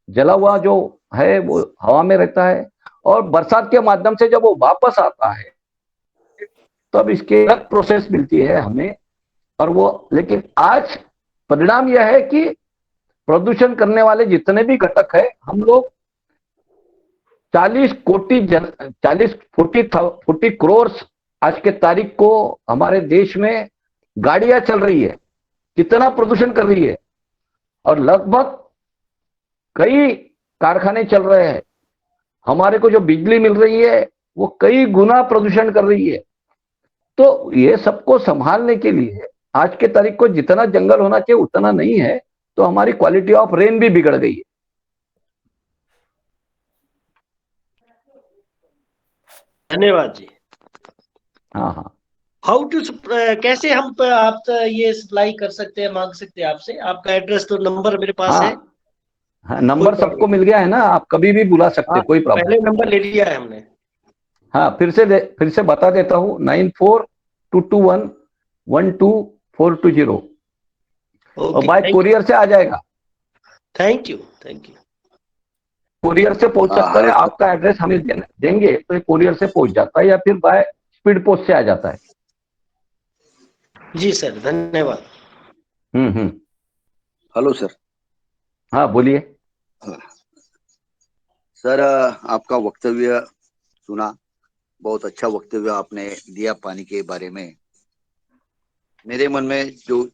जला हुआ जो है वो हवा में रहता है, और बरसात के माध्यम से जब वो वापस आता है तब इसके अलग प्रोसेस मिलती है हमें। और वो, लेकिन आज परिणाम यह है कि प्रदूषण करने वाले जितने भी घटक है, हम लोग 40 करोड़ आज के तारीख को हमारे देश में गाड़ियां चल रही है, कितना प्रदूषण कर रही है। और लगभग कई कारखाने चल रहे हैं, हमारे को जो बिजली मिल रही है वो कई गुना प्रदूषण कर रही है। तो ये सबको संभालने के लिए आज के तारीख को जितना जंगल होना चाहिए उतना नहीं है, तो हमारी क्वालिटी ऑफ रेन भी बिगड़ गई है। धन्यवाद जी। हाँ, हाउ टू, कैसे हम आप ये सप्लाई कर सकते हैं, मांग सकते हैं आपसे? आपका एड्रेस तो नंबर मेरे पास है। हाँ, नंबर सबको मिल गया है ना, आप कभी भी बुला सकते, कोई प्रॉब्लम। पहले नंबर ले लिया है हमने। हाँ, फिर से बता देता हूँ, 9422112420। और बाय कोरियर से आ जाएगा। Thank you. कोरियर से पहुंच सकता है, आपका एड्रेस हमें देंगे तो ये कोरियर से पहुंच जाता है, या फिर बाय स्पीड पोस्ट से आ जाता है। जी सर, धन्यवाद। Hello sir. हाँ, बोलिए सर, आपका वक्तव्य सुना, बहुत अच्छा वक्तव्य आपने दिया पानी के बारे में। मेरे मन में जो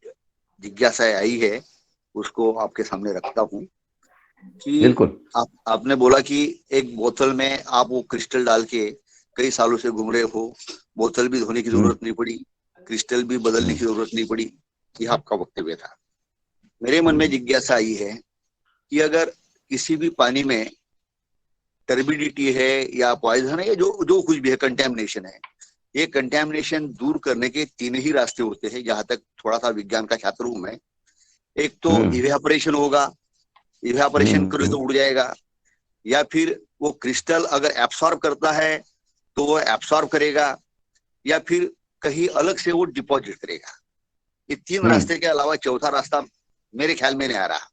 जिज्ञासा आई है उसको आपके सामने रखता हूँ कि बिल्कुल। आपने बोला कि एक बोतल में आप वो क्रिस्टल डाल के कई सालों से घूम रहे हो, बोतल भी धोने की जरूरत नहीं पड़ी, क्रिस्टल भी बदलने की जरूरत नहीं पड़ी, यह आपका वक्तव्य था। मेरे मन में जिज्ञासा आई है कि अगर किसी भी पानी में टर्बिडिटी है या पॉइजन है या जो कुछ भी है, कंटेमिनेशन है, ये कंटेमिनेशन दूर करने के 3 ही रास्ते होते हैं, जहां तक थोड़ा सा विज्ञान का छात्र हूं मैं। एक तो इवेपोरेशन होगा, इवेपोरेशन करो तो उड़ जाएगा, या फिर वो क्रिस्टल अगर एब्सॉर्ब करता है तो वो एब्सॉर्ब करेगा, या फिर कहीं अलग से वो डिपॉजिट करेगा। ये 3 रास्ते के अलावा चौथा रास्ता मेरे ख्याल में नहीं आ रहा।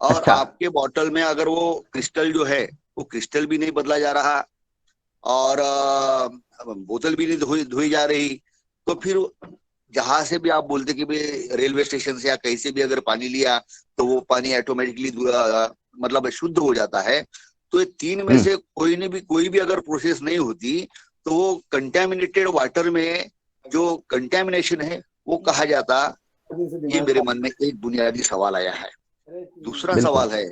और अच्छा। आपके बॉटल में अगर वो क्रिस्टल जो है वो क्रिस्टल भी नहीं बदला जा रहा और बोतल भी नहीं धोई जा रही, तो फिर जहां से भी आप बोलते कि भाई रेलवे स्टेशन से या कहीं से भी अगर पानी लिया तो वो पानी ऑटोमेटिकली मतलब शुद्ध हो जाता है, तो ये तीन में से कोई भी अगर प्रोसेस नहीं होती तो वो कंटेमिनेटेड वाटर में जो कंटेमिनेशन है वो कहा जाता। ये मेरे मन में एक बुनियादी सवाल आया है। दूसरा बिल्कुल। सवाल है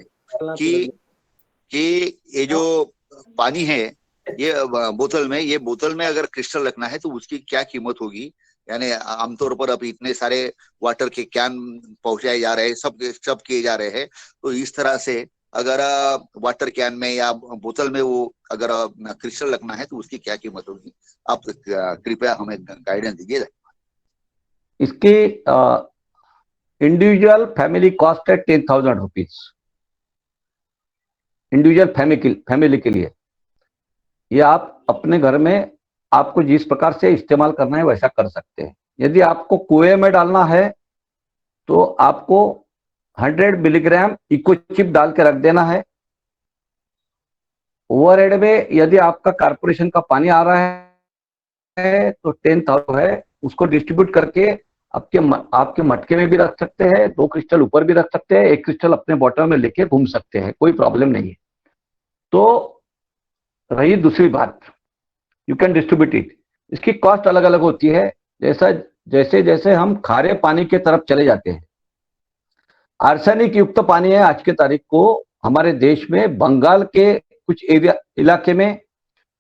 कि ये जो पानी है ये बोतल में अगर क्रिस्टल रखना है तो उसकी क्या कीमत होगी? यानी आमतौर पर अभी इतने सारे वाटर के कैन पहुंचाए जा रहे हैं, सब किए जा रहे हैं, तो इस तरह से अगर वाटर कैन में या बोतल में वो अगर क्रिस्टल रखना है तो उसकी क्या कीमत होगी? आप कृपया हमें गाइडेंस दीजिए। इसकी इंडिविजुअल फैमिली कॉस्ट है 10,000 रुपीज, इंडिविजुअल फैमिली के लिए। ये आप अपने घर में आपको जिस प्रकार से इस्तेमाल करना है वैसा कर सकते हैं। यदि आपको कुएं में डालना है तो आपको 100 मिलीग्राम इको चिप डाल के रख देना है। ओवरहेड में यदि आपका कारपोरेशन का पानी आ रहा है तो 10,000 है, उसको डिस्ट्रीब्यूट करके आपके मटके में भी रख सकते हैं, 2 क्रिस्टल ऊपर भी रख सकते हैं, 1 क्रिस्टल अपने बॉटल में लेके घूम सकते हैं, कोई प्रॉब्लम नहीं है। तो रही दूसरी बात, यू कैन डिस्ट्रीब्यूट इट। इसकी कॉस्ट अलग अलग होती है। जैसे जैसे हम खारे पानी के तरफ चले जाते हैं, आर्सेनिक युक्त पानी है आज के तारीख को हमारे देश में, बंगाल के कुछ एरिया इलाके में,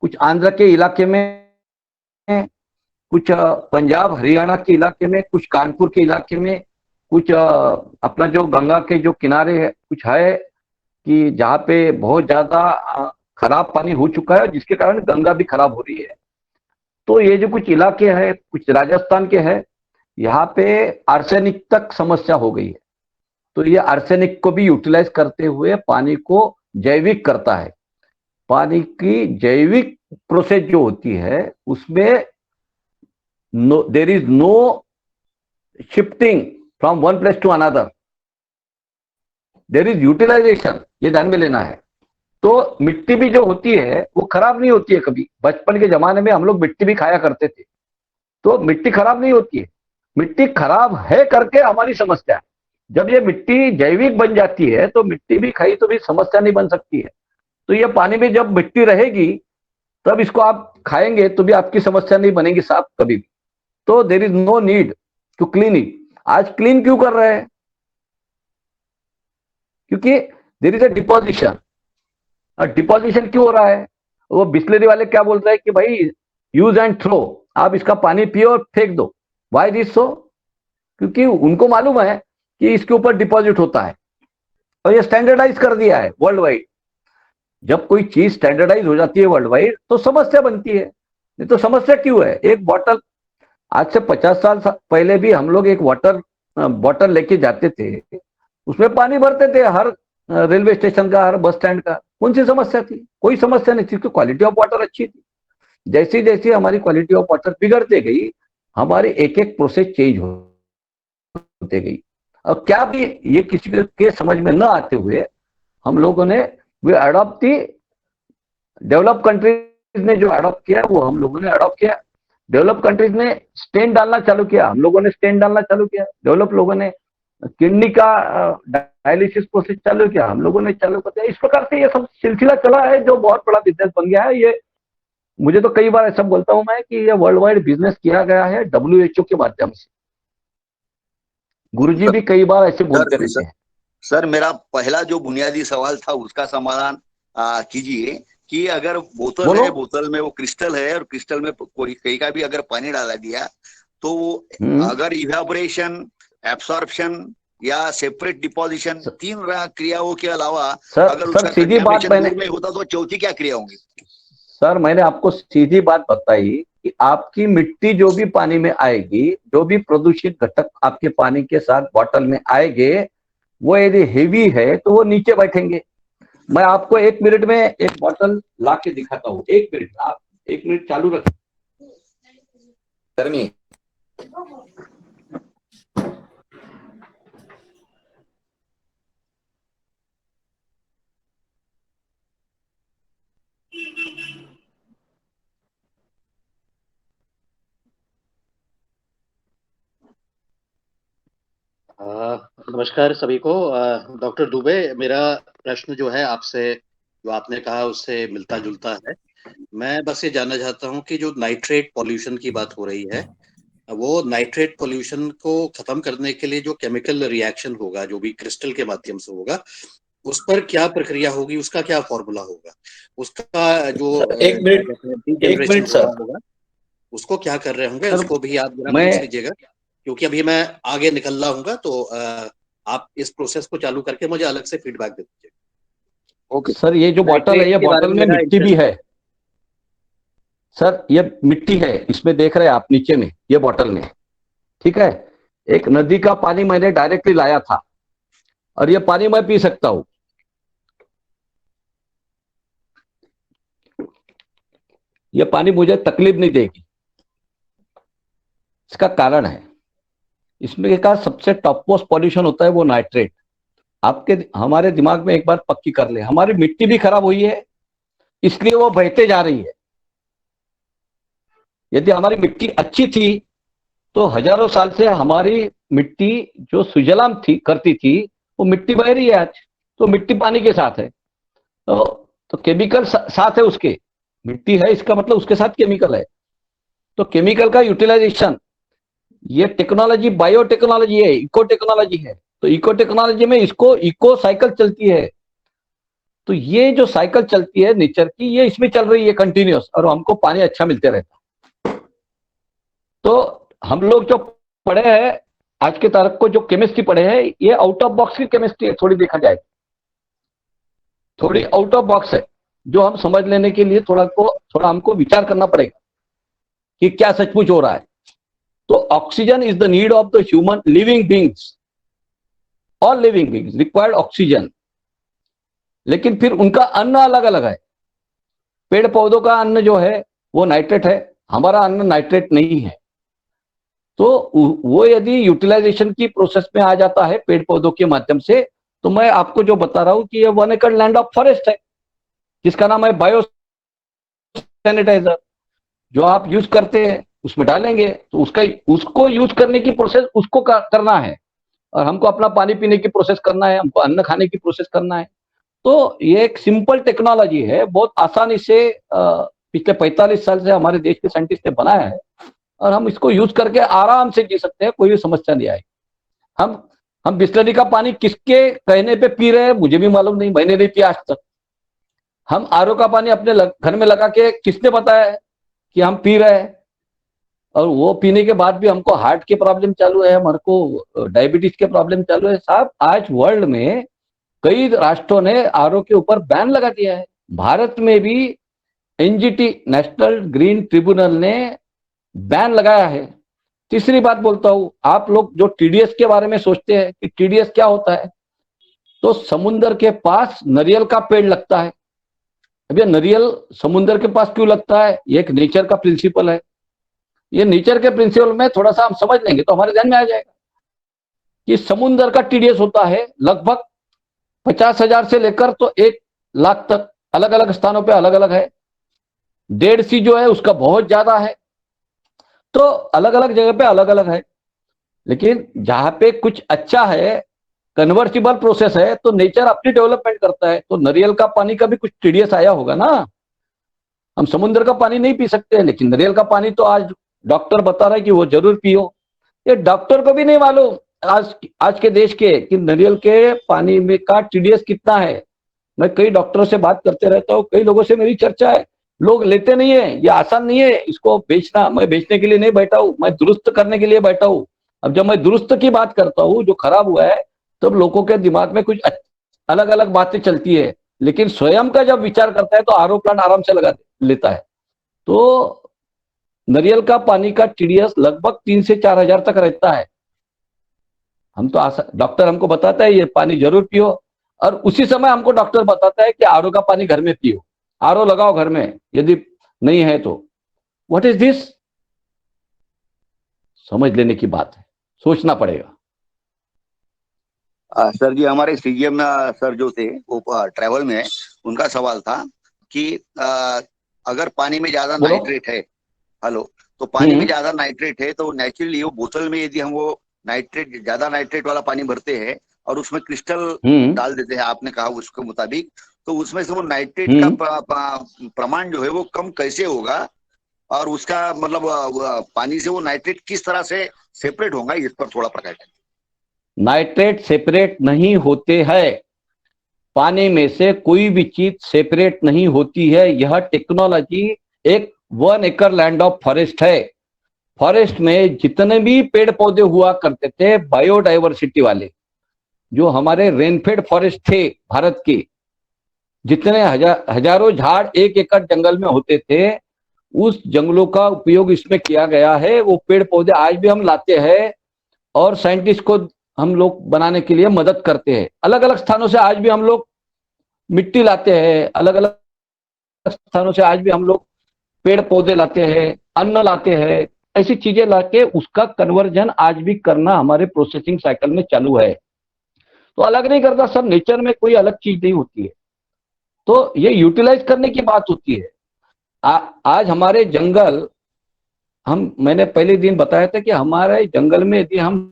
कुछ आंध्र के इलाके में, कुछ पंजाब हरियाणा के इलाके में, कुछ कानपुर के इलाके में, कुछ अपना जो गंगा के जो किनारे है कुछ है कि जहाँ पे बहुत ज्यादा खराब पानी हो चुका है जिसके कारण गंगा भी खराब हो रही है। तो ये जो कुछ इलाके हैं, कुछ राजस्थान के हैं, यहाँ पे आर्सेनिक तक समस्या हो गई है। तो ये आर्सेनिक को भी यूटिलाइज करते हुए पानी को जैविक करता है। पानी की जैविक प्रोसेस जो होती है उसमें there is no shifting from one place to another, there is utilization, ये ध्यान में लेना है। तो मिट्टी भी जो होती है वो खराब नहीं होती है कभी। बचपन के जमाने में हम लोग मिट्टी भी खाया करते थे, तो मिट्टी खराब नहीं होती है। मिट्टी खराब है करके हमारी समस्या है। जब ये मिट्टी जैविक बन जाती है तो मिट्टी भी खाई तो भी समस्या नहीं बन सकती है। तो ये पानी में जब मिट्टी रहेगी तब इसको आप खाएंगे तो भी आपकी समस्या नहीं बनेगी साफ कभी भी। तो there is no need to clean it. आज क्लीन क्यों कर रहे हैं? क्योंकि there is a deposition. Deposition क्यों हो रहा है? वो बिस्लरी वाले क्या बोल रहे हैं कि भाई यूज एंड थ्रो, आप इसका पानी पियो और फेंक दो। Why this so? क्योंकि उनको मालूम है कि इसके ऊपर डिपॉजिट होता है और ये स्टैंडर्डाइज कर दिया है वर्ल्ड वाइड। जब कोई चीज स्टैंडर्डाइज हो जाती है वर्ल्ड वाइड तो समस्या बनती है। नहीं तो समस्या क्यों है? एक बॉटल, आज से 50 साल पहले भी हम लोग एक वाटर बॉटल लेके जाते थे, उसमें पानी भरते थे हर रेलवे स्टेशन का, हर बस स्टैंड का। कौन सी समस्या थी? कोई समस्या नहीं थी, क्योंकि क्वालिटी ऑफ वाटर अच्छी थी। जैसी जैसी हमारी क्वालिटी ऑफ वाटर बिगड़ते गई, हमारी एक एक प्रोसेस चेंज होते गई। अब क्या भी ये किसी के समझ में न आते हुए हम लोगों ने वे अडॉप्ट दी। डेवलप कंट्रीज ने जो अडॉप्ट किया वो हम लोगों ने अडॉप्ट किया। डेवलप कंट्रीज ने स्टेन डालना चालू किया, हम लोगों ने स्टेन डालना चालू किया। डेवलप लोगों ने किडनी का डायलिसिस प्रोसेस चालू किया, हम लोगों ने चालू कर दिया। इस प्रकार से ये सब सिलसिला चला है जो बहुत बड़ा बिजनेस बन गया है। ये मुझे तो कई बार ऐसा बोलता हूं मैं कि ये वर्ल्ड वाइड बिजनेस किया गया है WHO के माध्यम से। गुरुजी भी कई बार ऐसे बोलते रहते हैं। सर मेरा पहला जो बुनियादी सवाल था उसका समाधान कीजिए कि अगर बोतल बोलो। है, बोतल में वो क्रिस्टल है और क्रिस्टल में कोई कहीं का भी अगर पानी डाला दिया तो वो अगर इवेपोरेशन, एब्सॉर्प्शन या सेपरेट डिपोजिशन, तीन क्रियाओं के अलावा अगर उसका सीधी बात कंटेमिनेशन में होता तो चौथी क्या क्रिया होंगी? सर मैंने आपको सीधी बात बताई कि आपकी मिट्टी जो भी पानी में आएगी, जो भी प्रदूषित घटक आपके पानी के साथ बॉटल में आएंगे, वो यदि हेवी है तो वो नीचे बैठेंगे। मैं आपको 1 मिनट में एक बॉटल ला के दिखाता हूँ। 1 मिनट, आप 1 मिनट चालू रखें। गर्मी नमस्कार सभी को। डॉक्टर दुबे, मेरा प्रश्न जो है आपसे, जो आपने कहा उससे मिलता जुलता है। मैं बस ये जानना चाहता हूँ कि जो नाइट्रेट पॉल्यूशन की बात हो रही है, वो नाइट्रेट पॉल्यूशन को खत्म करने के लिए जो केमिकल रिएक्शन होगा, जो भी क्रिस्टल के माध्यम से होगा, उस पर क्या प्रक्रिया होगी, उसका क्या फॉर्मूला होगा, उसका जो एक मिनट डीजनरेशन हो सर। रहा होगा, उसको क्या कर रहे होंगे, सर उसको भी आप जरा मैं पूछ लीजिएगा, क्योंकि अभी मैं आगे निकल रहा हूँ। तो आप इस प्रोसेस को चालू करके मुझे अलग से फीडबैक दे दीजिए। ओके। सर ये जो बॉटल है, नाइट्रेट ये के बारे बॉटल में में मेरा मिट्टी भी इंटरेस्ट है सर, ये मिट्टी है, इसमें देख रहे हैं आप नीचे में, ये बॉटल में, ठीक है। एक नदी का पानी मैंने डायरेक्टली लाया था, और ये पानी मैं पी सकता हूं। ये पानी मुझे तकलीफ नहीं देगी। इसका कारण है, इसमें का सबसे टॉप मोस्ट पॉल्यूशन होता है वो नाइट्रेट। आपके हमारे दिमाग में एक बार पक्की कर ले, हमारी मिट्टी भी खराब हुई है, इसलिए वो बहते जा रही है। यदि हमारी मिट्टी अच्छी थी तो हजारों साल से हमारी मिट्टी जो सुजलाम थी करती थी, वो मिट्टी बह रही है आज। तो मिट्टी पानी के साथ है, तो केमिकल साथ है उसके। मिट्टी है, इसका मतलब उसके साथ केमिकल है। तो केमिकल का यूटिलाइजेशन, ये टेक्नोलॉजी बायो टेक्नोलॉजी है, इको टेक्नोलॉजी है। तो इको टेक्नोलॉजी में इसको इको साइकिल चलती है। तो ये जो साइकिल चलती है नेचर की, ये इसमें चल रही है कंटिन्यूस, और हमको पानी अच्छा मिलते रहता। तो हम लोग जो पढ़े हैं आज के तारीख को, जो केमिस्ट्री पढ़े हैं, ये आउट ऑफ बॉक्स की केमिस्ट्री है। थोड़ी देखा जाए, थोड़ी आउट ऑफ बॉक्स है, जो हम समझ लेने के लिए थोड़ा हमको विचार करना पड़ेगा कि क्या सचमुच हो रहा है। तो oxygen is the need of the human living beings. All living beings required oxygen. लेकिन फिर उनका अन्न अलग अलग है। पेड़ पौधों का अन्न जो है वो नाइट्रेट है, हमारा अन्न नाइट्रेट नहीं है। तो वो यदि यूटिलाइजेशन की प्रोसेस में आ जाता है पेड़ पौधों के माध्यम से, तो मैं आपको जो बता रहा हूं कि ये 1 एकड़ लैंड ऑफ फॉरेस्ट है, जिसका नाम है बायो सैनिटाइजर। जो आप यूज करते हैं उसमें डालेंगे, तो उसको यूज करने की प्रोसेस उसको करना है, और हमको अपना पानी पीने की प्रोसेस करना है, हमको अन्न खाने की प्रोसेस करना है। तो ये एक सिंपल टेक्नोलॉजी है, बहुत आसानी से पिछले 45 साल से हमारे देश के साइंटिस्ट ने बनाया है, और हम इसको यूज करके आराम से जी सकते हैं, कोई भी समस्या नहीं आएगी। हम बिस्लरी का पानी किसके कहने पे पी रहे हैं मुझे भी मालूम नहीं, मैंने नहीं पिया आज तक। हम आरओ का पानी अपने घर में लगा के किसने बताया कि हम पी रहे हैं? और वो पीने के बाद भी हमको हार्ट के प्रॉब्लम चालू है, हमारे को डायबिटीज के प्रॉब्लम चालू है। साहब, आज वर्ल्ड में कई राष्ट्रों ने आरओ के ऊपर बैन लगा दिया है। भारत में भी एनजीटी, नेशनल ग्रीन ट्रिब्यूनल ने बैन लगाया है। तीसरी बात बोलता हूं, आप लोग जो टीडीएस के बारे में सोचते हैं कि टीडीएस क्या होता है, तो समुद्र के पास नारियल का पेड़ लगता है। अब ये नारियल समुद्र के पास क्यों लगता है? ये एक नेचर का प्रिंसिपल है। ये नेचर के प्रिंसिपल में थोड़ा सा हम समझ लेंगे तो हमारे ध्यान में आ जाएगा कि समुद्र का टीडीएस होता है लगभग 50,000 से लेकर तो 1 लाख तक, अलग अलग स्थानों पे अलग अलग है। डेड सी जो है उसका बहुत ज्यादा है। तो अलग अलग जगह पे अलग अलग है, लेकिन जहां पे कुछ अच्छा है, कन्वर्सिबल प्रोसेस है, तो नेचर अपनी डेवलपमेंट करता है। तो नारियल का पानी का भी कुछ टीडीएस आया होगा ना। हम समुद्र का पानी नहीं पी सकते, लेकिन नारियल का पानी तो आज डॉक्टर बता रहा है कि वो जरूर पियो। ये डॉक्टर को भी नहीं मालूम आज के देश के कि नारियल के पानी में का टीडीएस कितना है। मैं कई डॉक्टरों से बात करते रहता हूँ, कई लोगों से मेरी चर्चा है, लोग लेते नहीं है। ये आसान नहीं है इसको बेचना। मैं बेचने के लिए नहीं बैठा हूं, मैं दुरुस्त करने के लिए बैठा हूं। अब जब मैं दुरुस्त की बात करता हूं जो खराब हुआ है, तब लोगों के दिमाग में कुछ अलग अलग बातें चलती है, लेकिन स्वयं का जब विचार करता है तो आरओ प्लांट आराम से लगा लेता है। तो नारियल का पानी का टीडीएस लगभग 3 से 4 हजार तक रहता है। हम तो डॉक्टर हमको बताता है ये पानी जरूर पियो, और उसी समय हमको डॉक्टर बताता है कि आरओ का पानी घर में पियो, आरओ लगाओ घर में यदि नहीं है तो। What is this? समझ लेने की बात है, सोचना पड़ेगा। सर जी, हमारे सीजीएम सर जो थे वो ट्रैवल में, उनका सवाल था कि अगर पानी में ज्यादा नाइट्रेट है, हेलो, तो पानी में ज्यादा नाइट्रेट है तो नेचुरली वो बोतल में यदि हम वो नाइट्रेट, ज्यादा नाइट्रेट वाला पानी भरते हैं और उसमें क्रिस्टल डाल देते हैं, आपने कहा उसके मुताबिक, तो उसमें से वो नाइट्रेट का प्रमाण जो है वो कम कैसे होगा, और उसका मतलब पानी से वो नाइट्रेट किस तरह से सेपरेट होगा, इस पर थोड़ा प्रकाश डालिए। नाइट्रेट सेपरेट नहीं होते हैं, पानी में से कोई भी चीज सेपरेट नहीं होती है। यह टेक्नोलॉजी एक 1 एकड़ लैंड ऑफ फॉरेस्ट है। फॉरेस्ट में जितने भी पेड़ पौधे हुआ करते थे बायोडाइवर्सिटी वाले, जो हमारे रेनफेड फॉरेस्ट थे भारत के, जितने हजारों झाड़ 1 एकड़ जंगल में होते थे, उस जंगलों का उपयोग इसमें किया गया है। वो पेड़ पौधे आज भी हम लाते हैं और साइंटिस्ट को हम लोग बनाने के लिए मदद करते हैं। अलग अलग स्थानों से आज भी हम लोग मिट्टी लाते हैं, अलग अलग स्थानों से आज भी हम लोग पेड़ पौधे लाते हैं, अन्न लाते हैं, ऐसी चीजें लाके उसका कन्वर्जन आज भी करना हमारे प्रोसेसिंग साइकिल में चालू है। तो अलग नहीं करता सर, नेचर में कोई अलग चीज नहीं होती है, तो ये यूटिलाइज करने की बात होती है। आज हमारे जंगल, मैंने पहले दिन बताया था कि हमारे जंगल में यदि हम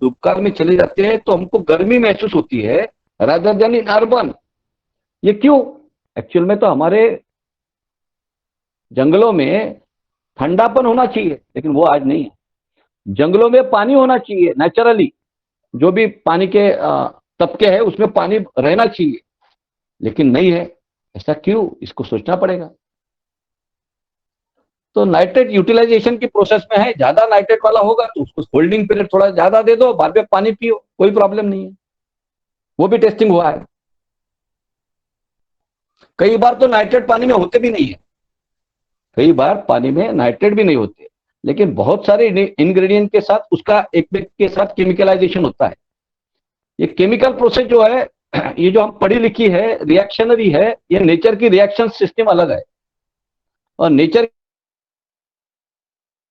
धूपकाल में चले जाते हैं तो हमको गर्मी महसूस होती है रादर देन इन अर्बन। ये क्यों? एक्चुअल में तो हमारे जंगलों में ठंडापन होना चाहिए, लेकिन वो आज नहीं है। जंगलों में पानी होना चाहिए नेचुरली, जो भी पानी के तबके है उसमें पानी रहना चाहिए, लेकिन नहीं है। ऐसा क्यों? इसको सोचना पड़ेगा। तो नाइट्रेट यूटिलाइजेशन की प्रोसेस में है, ज्यादा नाइट्रेट वाला होगा तो उसको होल्डिंग पीरियड थोड़ा ज्यादा दे दो, बाद में पानी पियो, कोई प्रॉब्लम नहीं है। वो भी टेस्टिंग हुआ है। कई बार तो नाइट्रेट पानी में होते भी नहीं है, कई बार पानी में नाइट्रेट भी नहीं होते, लेकिन बहुत सारे इंग्रेडिएंट के साथ उसका एक के साथ केमिकलाइजेशन होता है। ये केमिकल प्रोसेस जो है, ये जो हम पढ़ी लिखी है, रिएक्शनरी है। ये नेचर की रिएक्शन सिस्टम अलग है, और नेचर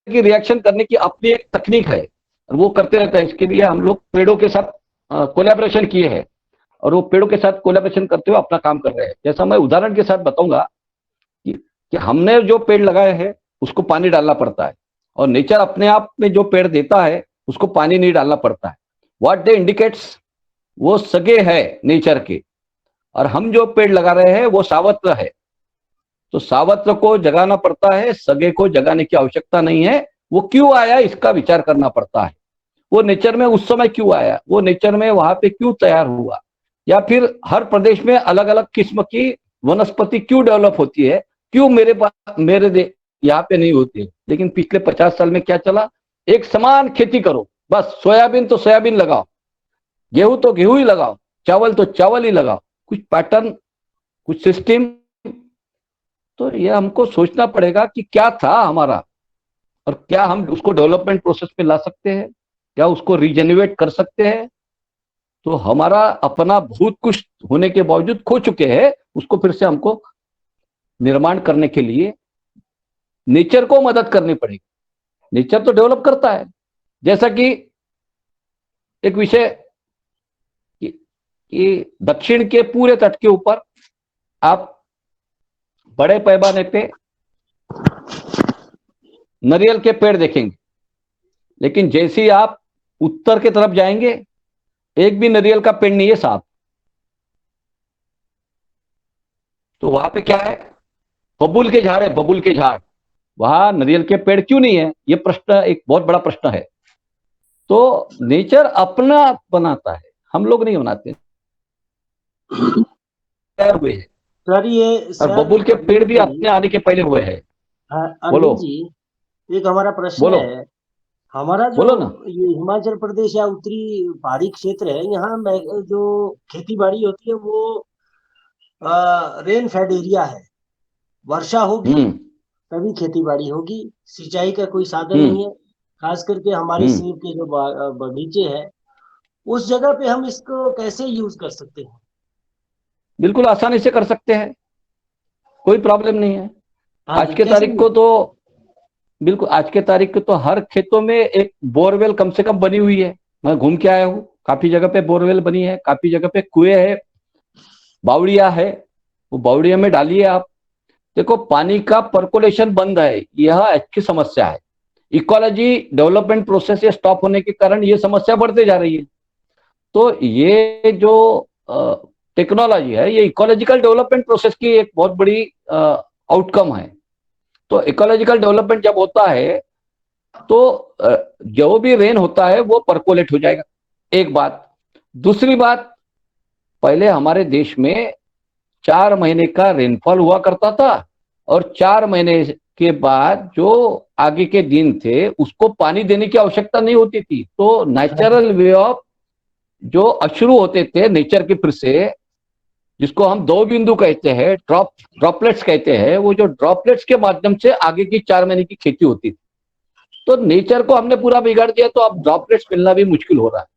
की रिएक्शन करने की अपनी एक तकनीक है, वो करते रहता है। इसके लिए हम लोग पेड़ों के साथ कोलैबोरेशन किए हैं, और वो पेड़ों के साथ कोलैबोरेशन करते हुए अपना काम कर रहे हैं। जैसा मैं उदाहरण के साथ बताऊंगा कि हमने जो पेड़ लगाए हैं उसको पानी डालना पड़ता है, और नेचर अपने आप में जो पेड़ देता है उसको पानी नहीं डालना पड़ता है। व्हाट दे इंडिकेट्स, वो सगे है नेचर के, और हम जो पेड़ लगा रहे हैं वो सावत्र है। तो सावत्र को जगाना पड़ता है, सगे को जगाने की आवश्यकता नहीं है। वो क्यों आया इसका विचार करना पड़ता है। वो नेचर में उस समय क्यों आया, वो नेचर में वहां पे क्यों तैयार हुआ, या फिर हर प्रदेश में अलग अलग किस्म की वनस्पति क्यों डेवलप होती है, क्यों मेरे यहाँ पे नहीं होती है। लेकिन पिछले 50 साल में क्या चला, एक समान खेती करो, बस सोयाबीन तो सोयाबीन लगाओ, गेहूं तो गेहूं ही लगाओ, चावल तो चावल ही लगाओ, कुछ पैटर्न, कुछ सिस्टम। तो ये हमको सोचना पड़ेगा कि क्या था हमारा, और क्या हम उसको डेवलपमेंट प्रोसेस में ला सकते हैं, क्या उसको रीजेन्युएट कर सकते हैं। तो हमारा अपना बहुत कुछ होने के बावजूद खो चुके हैं, उसको फिर से हमको निर्माण करने के लिए नेचर को मदद करनी पड़ेगी। नेचर तो डेवलप करता है, जैसा कि एक विषय कि दक्षिण के पूरे तट के ऊपर आप बड़े पैमाने पे नारियल के पेड़ देखेंगे, लेकिन जैसे ही आप उत्तर की तरफ जाएंगे एक भी नारियल का पेड़ नहीं है साहब। तो वहां पे क्या है, बबूल के झाड़ है, बबूल के झाड़। वहां नारियल के पेड़ क्यों नहीं है, ये प्रश्न एक बहुत बड़ा प्रश्न है। तो नेचर अपना बनाता है, हम लोग नहीं बनाते। तैयार हुए हैं सर ये और बबूल के पेड़ भी अपने आने के पहले हुए हैं। बोलो जी, एक हमारा प्रश्न बोलो है। हमारा जो बोलो ना। ये हिमाचल प्रदेश या उत्तरी पहाड़ी क्षेत्र है, यहाँ जो खेती बाड़ी होती है वो रेन फेड एरिया है। वर्षा होगी तभी खेती बाड़ी होगी, सिंचाई का कोई साधन नहीं है। खास करके हमारे सेब के जो बगीचे हैं, उस जगह पे हम इसको कैसे यूज कर सकते हैं? बिल्कुल आसानी से कर सकते हैं, कोई प्रॉब्लम नहीं है। आज के कैसे तारीख को तो बिल्कुल, आज के तारीख को तो हर खेतों में एक बोरवेल कम से कम बनी हुई है। मैं घूम के आया हूँ, काफी जगह पे बोरवेल बनी है, काफी जगह पे कुएं है, बावड़िया है। वो बावड़िया में डालिए आप, देखो पानी का पर्कोलेशन बंद है। यह अच्छी समस्या है। इकोलॉजी डेवलपमेंट प्रोसेस ये स्टॉप होने के कारण ये समस्या बढ़ते जा रही है। तो ये जो टेक्नोलॉजी है ये इकोलॉजिकल डेवलपमेंट प्रोसेस की एक बहुत बड़ी आउटकम है। तो इकोलॉजिकल डेवलपमेंट जब होता है तो जो भी रेन होता है वो परकोलेट हो जाएगा, एक बात। दूसरी बात, पहले हमारे देश में 4 महीने का रेनफॉल हुआ करता था और 4 महीने के बाद जो आगे के दिन थे उसको पानी देने की आवश्यकता नहीं होती थी। तो नेचुरल वे ऑफ जो अश्रु होते थे नेचर के फिर से, जिसको हम 2 बिंदु कहते हैं, ड्रॉपलेट्स कहते हैं, वो जो ड्रॉपलेट्स के माध्यम से आगे की 4 महीने की खेती होती थी। तो नेचर को हमने पूरा बिगाड़ दिया, तो अब ड्रॉपलेट्स मिलना भी मुश्किल हो रहा है।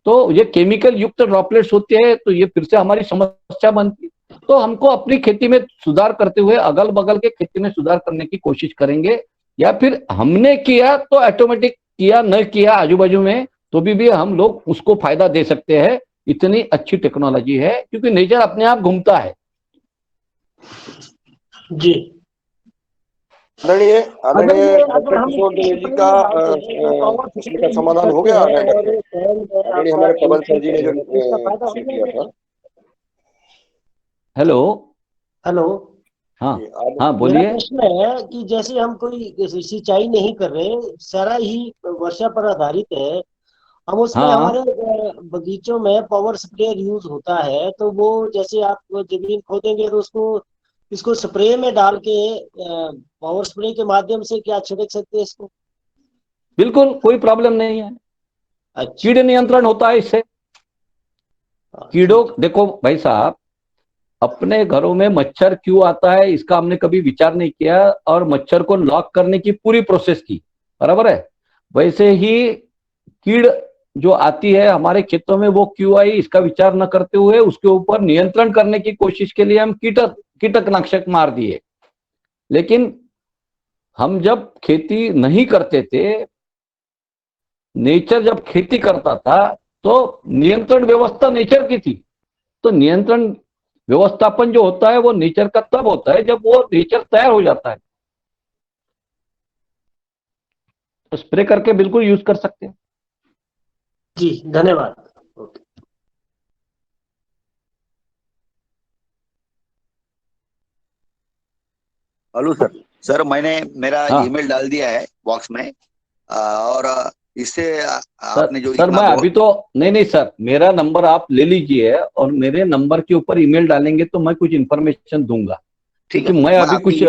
तो ये केमिकल युक्त ड्रॉपलेट्स होते हैं, तो ये फिर से हमारी समस्या बनती है। तो हमको अपनी खेती में सुधार करते हुए अगल बगल के खेती में सुधार करने की कोशिश करेंगे, या फिर हमने किया तो ऑटोमेटिक किया, न किया आजू बाजू में तो भी हम लोग उसको फायदा दे सकते हैं। इतनी अच्छी टेक्नोलॉजी है क्योंकि नेचर अपने आप घूमता है। जी आदरणीय डॉक्टर किशोर दिनेश जी का प्रश्न का समाधान हो गया। आदरणीय हमारे पवन सर जी ने जो सीख लिया था। हेलो, हाँ हाँ बोलिए। प्रश्न है कि जैसे हम कोई सिंचाई नहीं कर रहे, सारा ही वर्षा पर आधारित है, हम उसमें हमारे बगीचों में पावर स्प्रेयर यूज होता है, तो वो जैसे आप जमीन खोदेंगे तो उसको इसको स्प्रे में डाल के पावर स्प्रे के माध्यम से क्या छिड़क सकते हैं इसको? बिल्कुल कोई प्रॉब्लम नहीं है। अच्छा, कीड़े नियंत्रण होता है इससे। कीड़ों, देखो भाई साहब, अपने घरों में मच्छर क्यों आता है इसका हमने कभी विचार नहीं किया और मच्छर को लॉक करने की पूरी प्रोसेस की, बराबर है। वैसे ही कीड़ जो आती है हमारे खेतों में वो क्यों आई इसका विचार न करते हुए उसके ऊपर नियंत्रण करने की कोशिश के लिए हम कीटनाशक मार दिए। लेकिन हम जब खेती नहीं करते थे, नेचर जब खेती करता था तो नियंत्रण व्यवस्था नेचर की थी। तो नियंत्रण व्यवस्थापन जो होता है वो नेचर का तब होता है जब वो नेचर तैयार हो जाता है। तो स्प्रे करके बिल्कुल यूज कर सकते हैं। जी धन्यवाद। Hello sir. सर मैंने मेरा हाँ। ईमेल डाल दिया है बॉक्स में, और इससे आपने जो सर मैं अभी तो नहीं सर, मेरा नंबर आप ले लीजिए और मेरे नंबर के ऊपर ईमेल डालेंगे तो मैं कुछ इन्फॉर्मेशन दूंगा। ठीक है, मैं अभी कुछ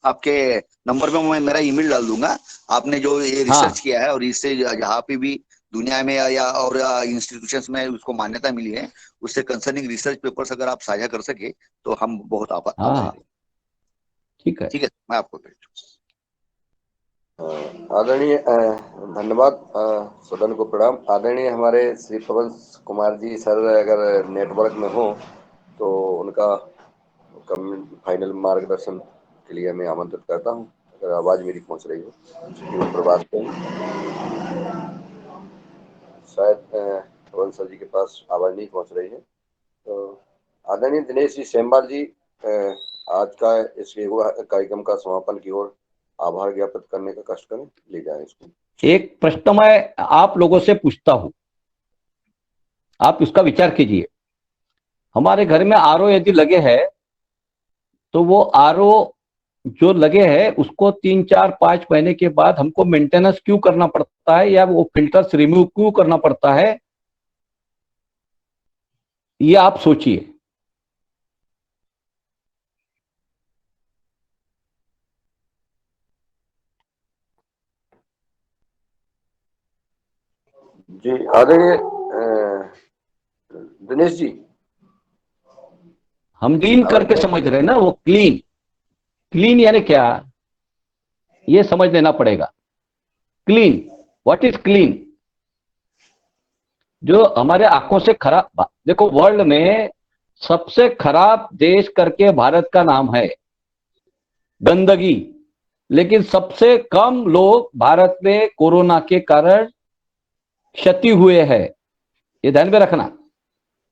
आपके नंबर पे मैं मेरा ईमेल डाल दूंगा। आपने जो ये रिसर्च किया है और इससे जहाँ पे भी दुनिया में या और इंस्टीट्यूशंस में उसको मान्यता मिली है, उससे कंसर्निंग रिसर्च पेपर्स अगर आप साझा कर सके तो हम बहुत आभारी। ठीक है, मैं आपको भेजूँ। आदरणीय धन्यवाद, सदन को प्रणाम। आदरणीय हमारे श्री पवन कुमार जी सर अगर नेटवर्क में हो तो उनका फाइनल मार्गदर्शन के लिए मैं आमंत्रित करता हूं। अगर आवाज मेरी पहुंच रही हो प्रभात को, शायद पवन सर जी के पास आवाज नहीं पहुंच रही है। तो आदरणीय दिनेश जी सेमवाल जी, आज का इस कार्यक्रम का समापन की ओर आभार ज्ञापित करने का कष्ट करें, ले जाएं इसको। एक प्रश्न मैं आप लोगों से पूछता हूं, आप उसका विचार कीजिए। हमारे घर में आरओ यदि लगे हैं तो वो आरओ जो लगे हैं उसको 3, 4, 5 महीने के बाद हमको मेंटेनेंस क्यों करना पड़ता है या वो फिल्टर्स रिमूव क्यों करना पड़ता है, ये आप सोचिए। जी आदरणीय दिनेश जी, हम क्लीन करके समझ रहे हैं ना, वो क्लीन यानी क्या ये समझ लेना पड़ेगा। Clean, what is clean? जो हमारे आंखों से खराब, देखो वर्ल्ड में सबसे खराब देश करके भारत का नाम है, गंदगी। लेकिन सबसे कम लोग भारत में कोरोना के कारण क्षति हुए हैं, ये ध्यान में रखना।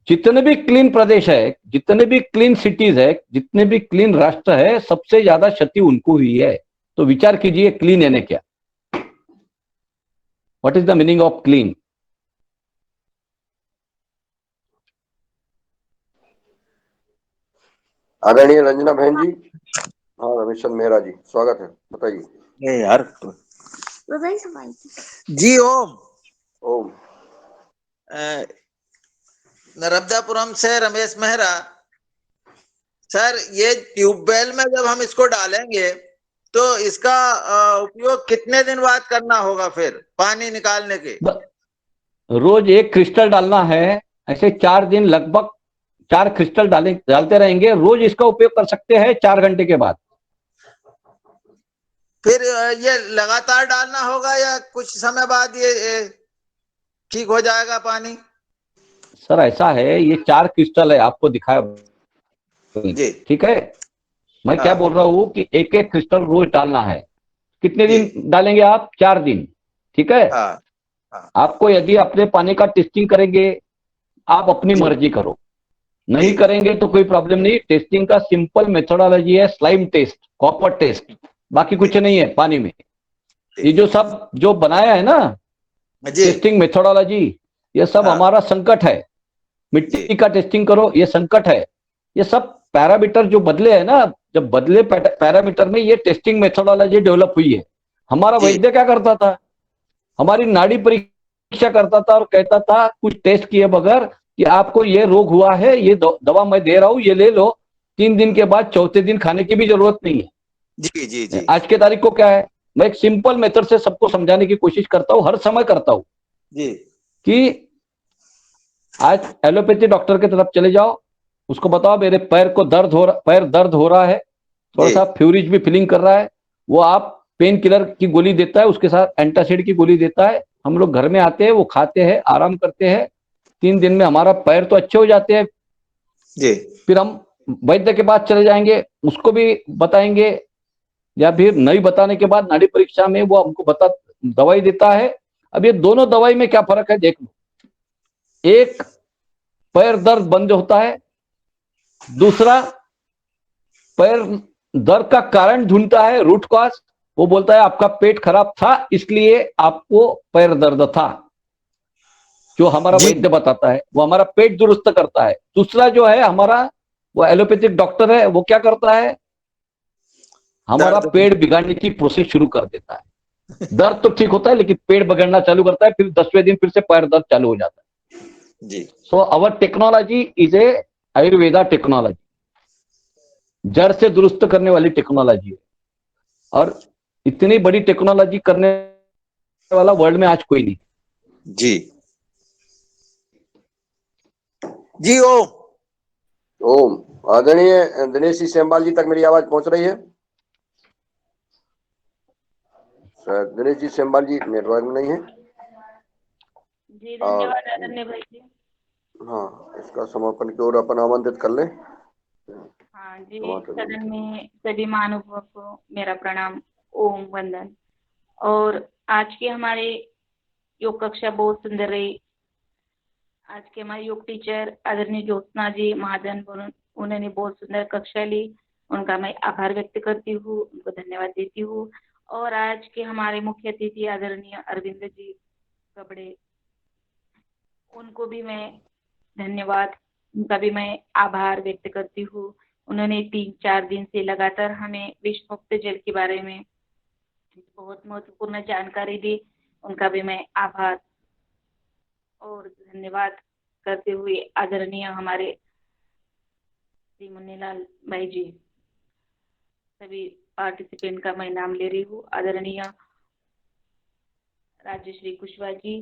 जितने भी क्लीन प्रदेश है, जितने भी क्लीन सिटीज है, जितने भी क्लीन राष्ट्र है, सबसे ज्यादा क्षति उनको हुई है। तो विचार कीजिए क्लीन यानी क्या। What is the meaning of clean? आदरणीय रंजना बहन जी, हाँ रमेश मेहरा जी, स्वागत है, बताइए। यार जी ओम। ओम। नर्मदापुरम से रमेश मेहरा। सर, ये ट्यूबवेल में जब हम इसको डालेंगे तो इसका उपयोग कितने दिन बाद करना होगा फिर पानी निकालने के? रोज 1 क्रिस्टल डालना है, ऐसे 4 दिन लगभग 4 क्रिस्टल डालते रहेंगे। रोज इसका उपयोग कर सकते हैं 4 घंटे के बाद। फिर ये लगातार डालना होगा या कुछ समय बाद ये ठीक हो जाएगा पानी? सर ऐसा है, ये 4 क्रिस्टल है, आपको दिखाया जी। ठीक है। मैं क्या बोल रहा हूँ कि 1-1 क्रिस्टल रोज डालना है। कितने दिन डालेंगे आप? 4 दिन, ठीक है। आपको यदि अपने पानी का टेस्टिंग करेंगे, आप अपनी मर्जी करो, नहीं करेंगे तो कोई प्रॉब्लम नहीं। टेस्टिंग का सिंपल मेथोडोलॉजी है स्लाइम टेस्ट, कॉपर टेस्ट, बाकी कुछ नहीं है पानी में। ये जो सब जो बनाया है ना टेस्टिंग मेथोडोलॉजी, ये सब हमारा संकट है। मिट्टी का टेस्टिंग करो, ये संकट है। ये सब पैरामीटर जो बदले है ना, जब बदले पैरामीटर में ये टेस्टिंग मेथोडोलॉजी डेवलप हुई है। हमारा वैद्य क्या करता था, हमारी नाड़ी परीक्षा करता था और कहता था कुछ टेस्ट किए बगैर कि आपको ये रोग हुआ है, ये दवा मैं दे रहा हूं, ये ले लो। 3 दिन के बाद चौथे दिन खाने की भी जरूरत नहीं है। जी जी जी। आज के तारीख को क्या है, मैं एक सिंपल मेथड से सबको समझाने की कोशिश करता हूं, हर समय करता हूं जी, कि आज एलोपैथी डॉक्टर की तरफ चले जाओ, उसको बताओ मेरे पैर दर्द हो रहा है, थोड़ा सा फ्यूरिज भी फीलिंग कर रहा है, वो आप पेन किलर की गोली देता है, उसके साथ एंटासिड की गोली देता है। हम लोग घर में आते हैं, वो खाते हैं, आराम करते हैं। 3 दिन में हमारा पैर तो अच्छे हो जाते हैं जी। फिर हम वैद्य के पास चले जाएंगे, उसको भी बताएंगे, या फिर नहीं बताने के बाद नाड़ी परीक्षा में वो हमको दवाई देता है। अब ये दोनों दवाई में क्या फर्क है देख लो। एक पैर दर्द बंद होता है, दूसरा पैर दर्द का कारण ढूंढता है, रूट कॉज। वो बोलता है आपका पेट खराब था इसलिए आपको पैर दर्द था, जो हमारा वैद्य बताता है, वो हमारा पेट दुरुस्त करता है। दूसरा जो है हमारा वो एलोपैथिक डॉक्टर है, वो क्या करता है, हमारा पेट बिगाड़ने की प्रोसेस शुरू कर देता है। दर्द तो ठीक होता है लेकिन पेट बिगड़ना चालू करता है, फिर 10वें दिन फिर से पैर दर्द चालू हो जाता है। जी। So our technology is a Ayurveda technology, जड़ से दुरुस्त करने वाली टेक्नोलॉजी है। और इतनी बड़ी टेक्नोलॉजी करने वाला वर्ल्ड में आज कोई नहीं। जी जी। ओम। ओम। आदरणीय दिनेश जी सेमवाल जी तक मेरी आवाज पहुंच रही है? दिनेश जी सेमवाल जी नेटवर्क में नहीं है। जी धन्यवाद आदरणीय भाई जी। हाँ, इसका समापन की ओर अपन आमंत्रित कर लें। हाँ जी, सदन में सभी महानुभावों को मेरा प्रणाम, ओम वंदन। और आज की हमारे योग कक्षा बहुत सुंदर रही। आज के हमारे योग टीचर आदरणीय ज्योत्सना जी महाजन, उन्होंने बहुत सुंदर कक्षा ली, उनका मैं आभार व्यक्त करती हूँ, उनको धन्यवाद देती हूँ। और आज के हमारे मुख्य अतिथि आदरणीय अरविंद जी कबड़े, उनको भी मैं धन्यवाद, उनका भी मैं आभार व्यक्त करती हूँ। उन्होंने 3-4 दिन से लगातार हमें विश्व मुक्त जल के बारे में बहुत महत्वपूर्ण जानकारी दी, उनका भी मैं आभार और धन्यवाद करते हुए आदरणीय हमारे श्री मुन्नीलाल भाई जी, सभी पार्टिसिपेंट का मैं नाम ले रही हूँ। आदरणीय राजश्री कुशवाहा जी,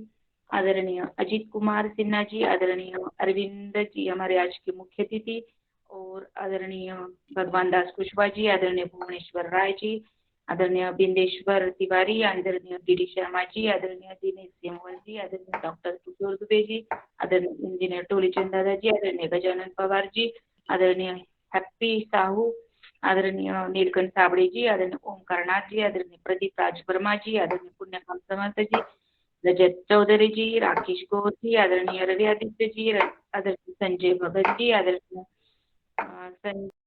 आदरणीय अजीत कुमार सिन्हा जी, आदरणीय अरविंद जी हमारे आज के मुख्य अतिथि, और आदरणीय भगवान दास कुशवाहा जी, आदरणीय भुवनेश्वर राय जी, आदरणीय बिंदेश्वर तिवारी, आदरणीय डी शर्मा जी, आदरणीय दिनेश सेमवाल जी, आदरणीय डॉक्टर किशोर दुबे जी, आदरणीय इंजीनियर टोलीचंद दादा जी, आदरणीय गजानन पवार जी, आदरणीय हैप्पी साहू, आदरणीय नीलकंठ साबड़े जी, आदरणीय ओमकार नाथ जी, आदरणीय प्रदीप राज वर्मा जी, आदरणीय पुण्यकांत समर्थ जी, रजत चौधरी जी, राकेश गौर जी, आदरणीय रवि आदित्य जी, आदरणीय संजय भगत जी, आदरणीय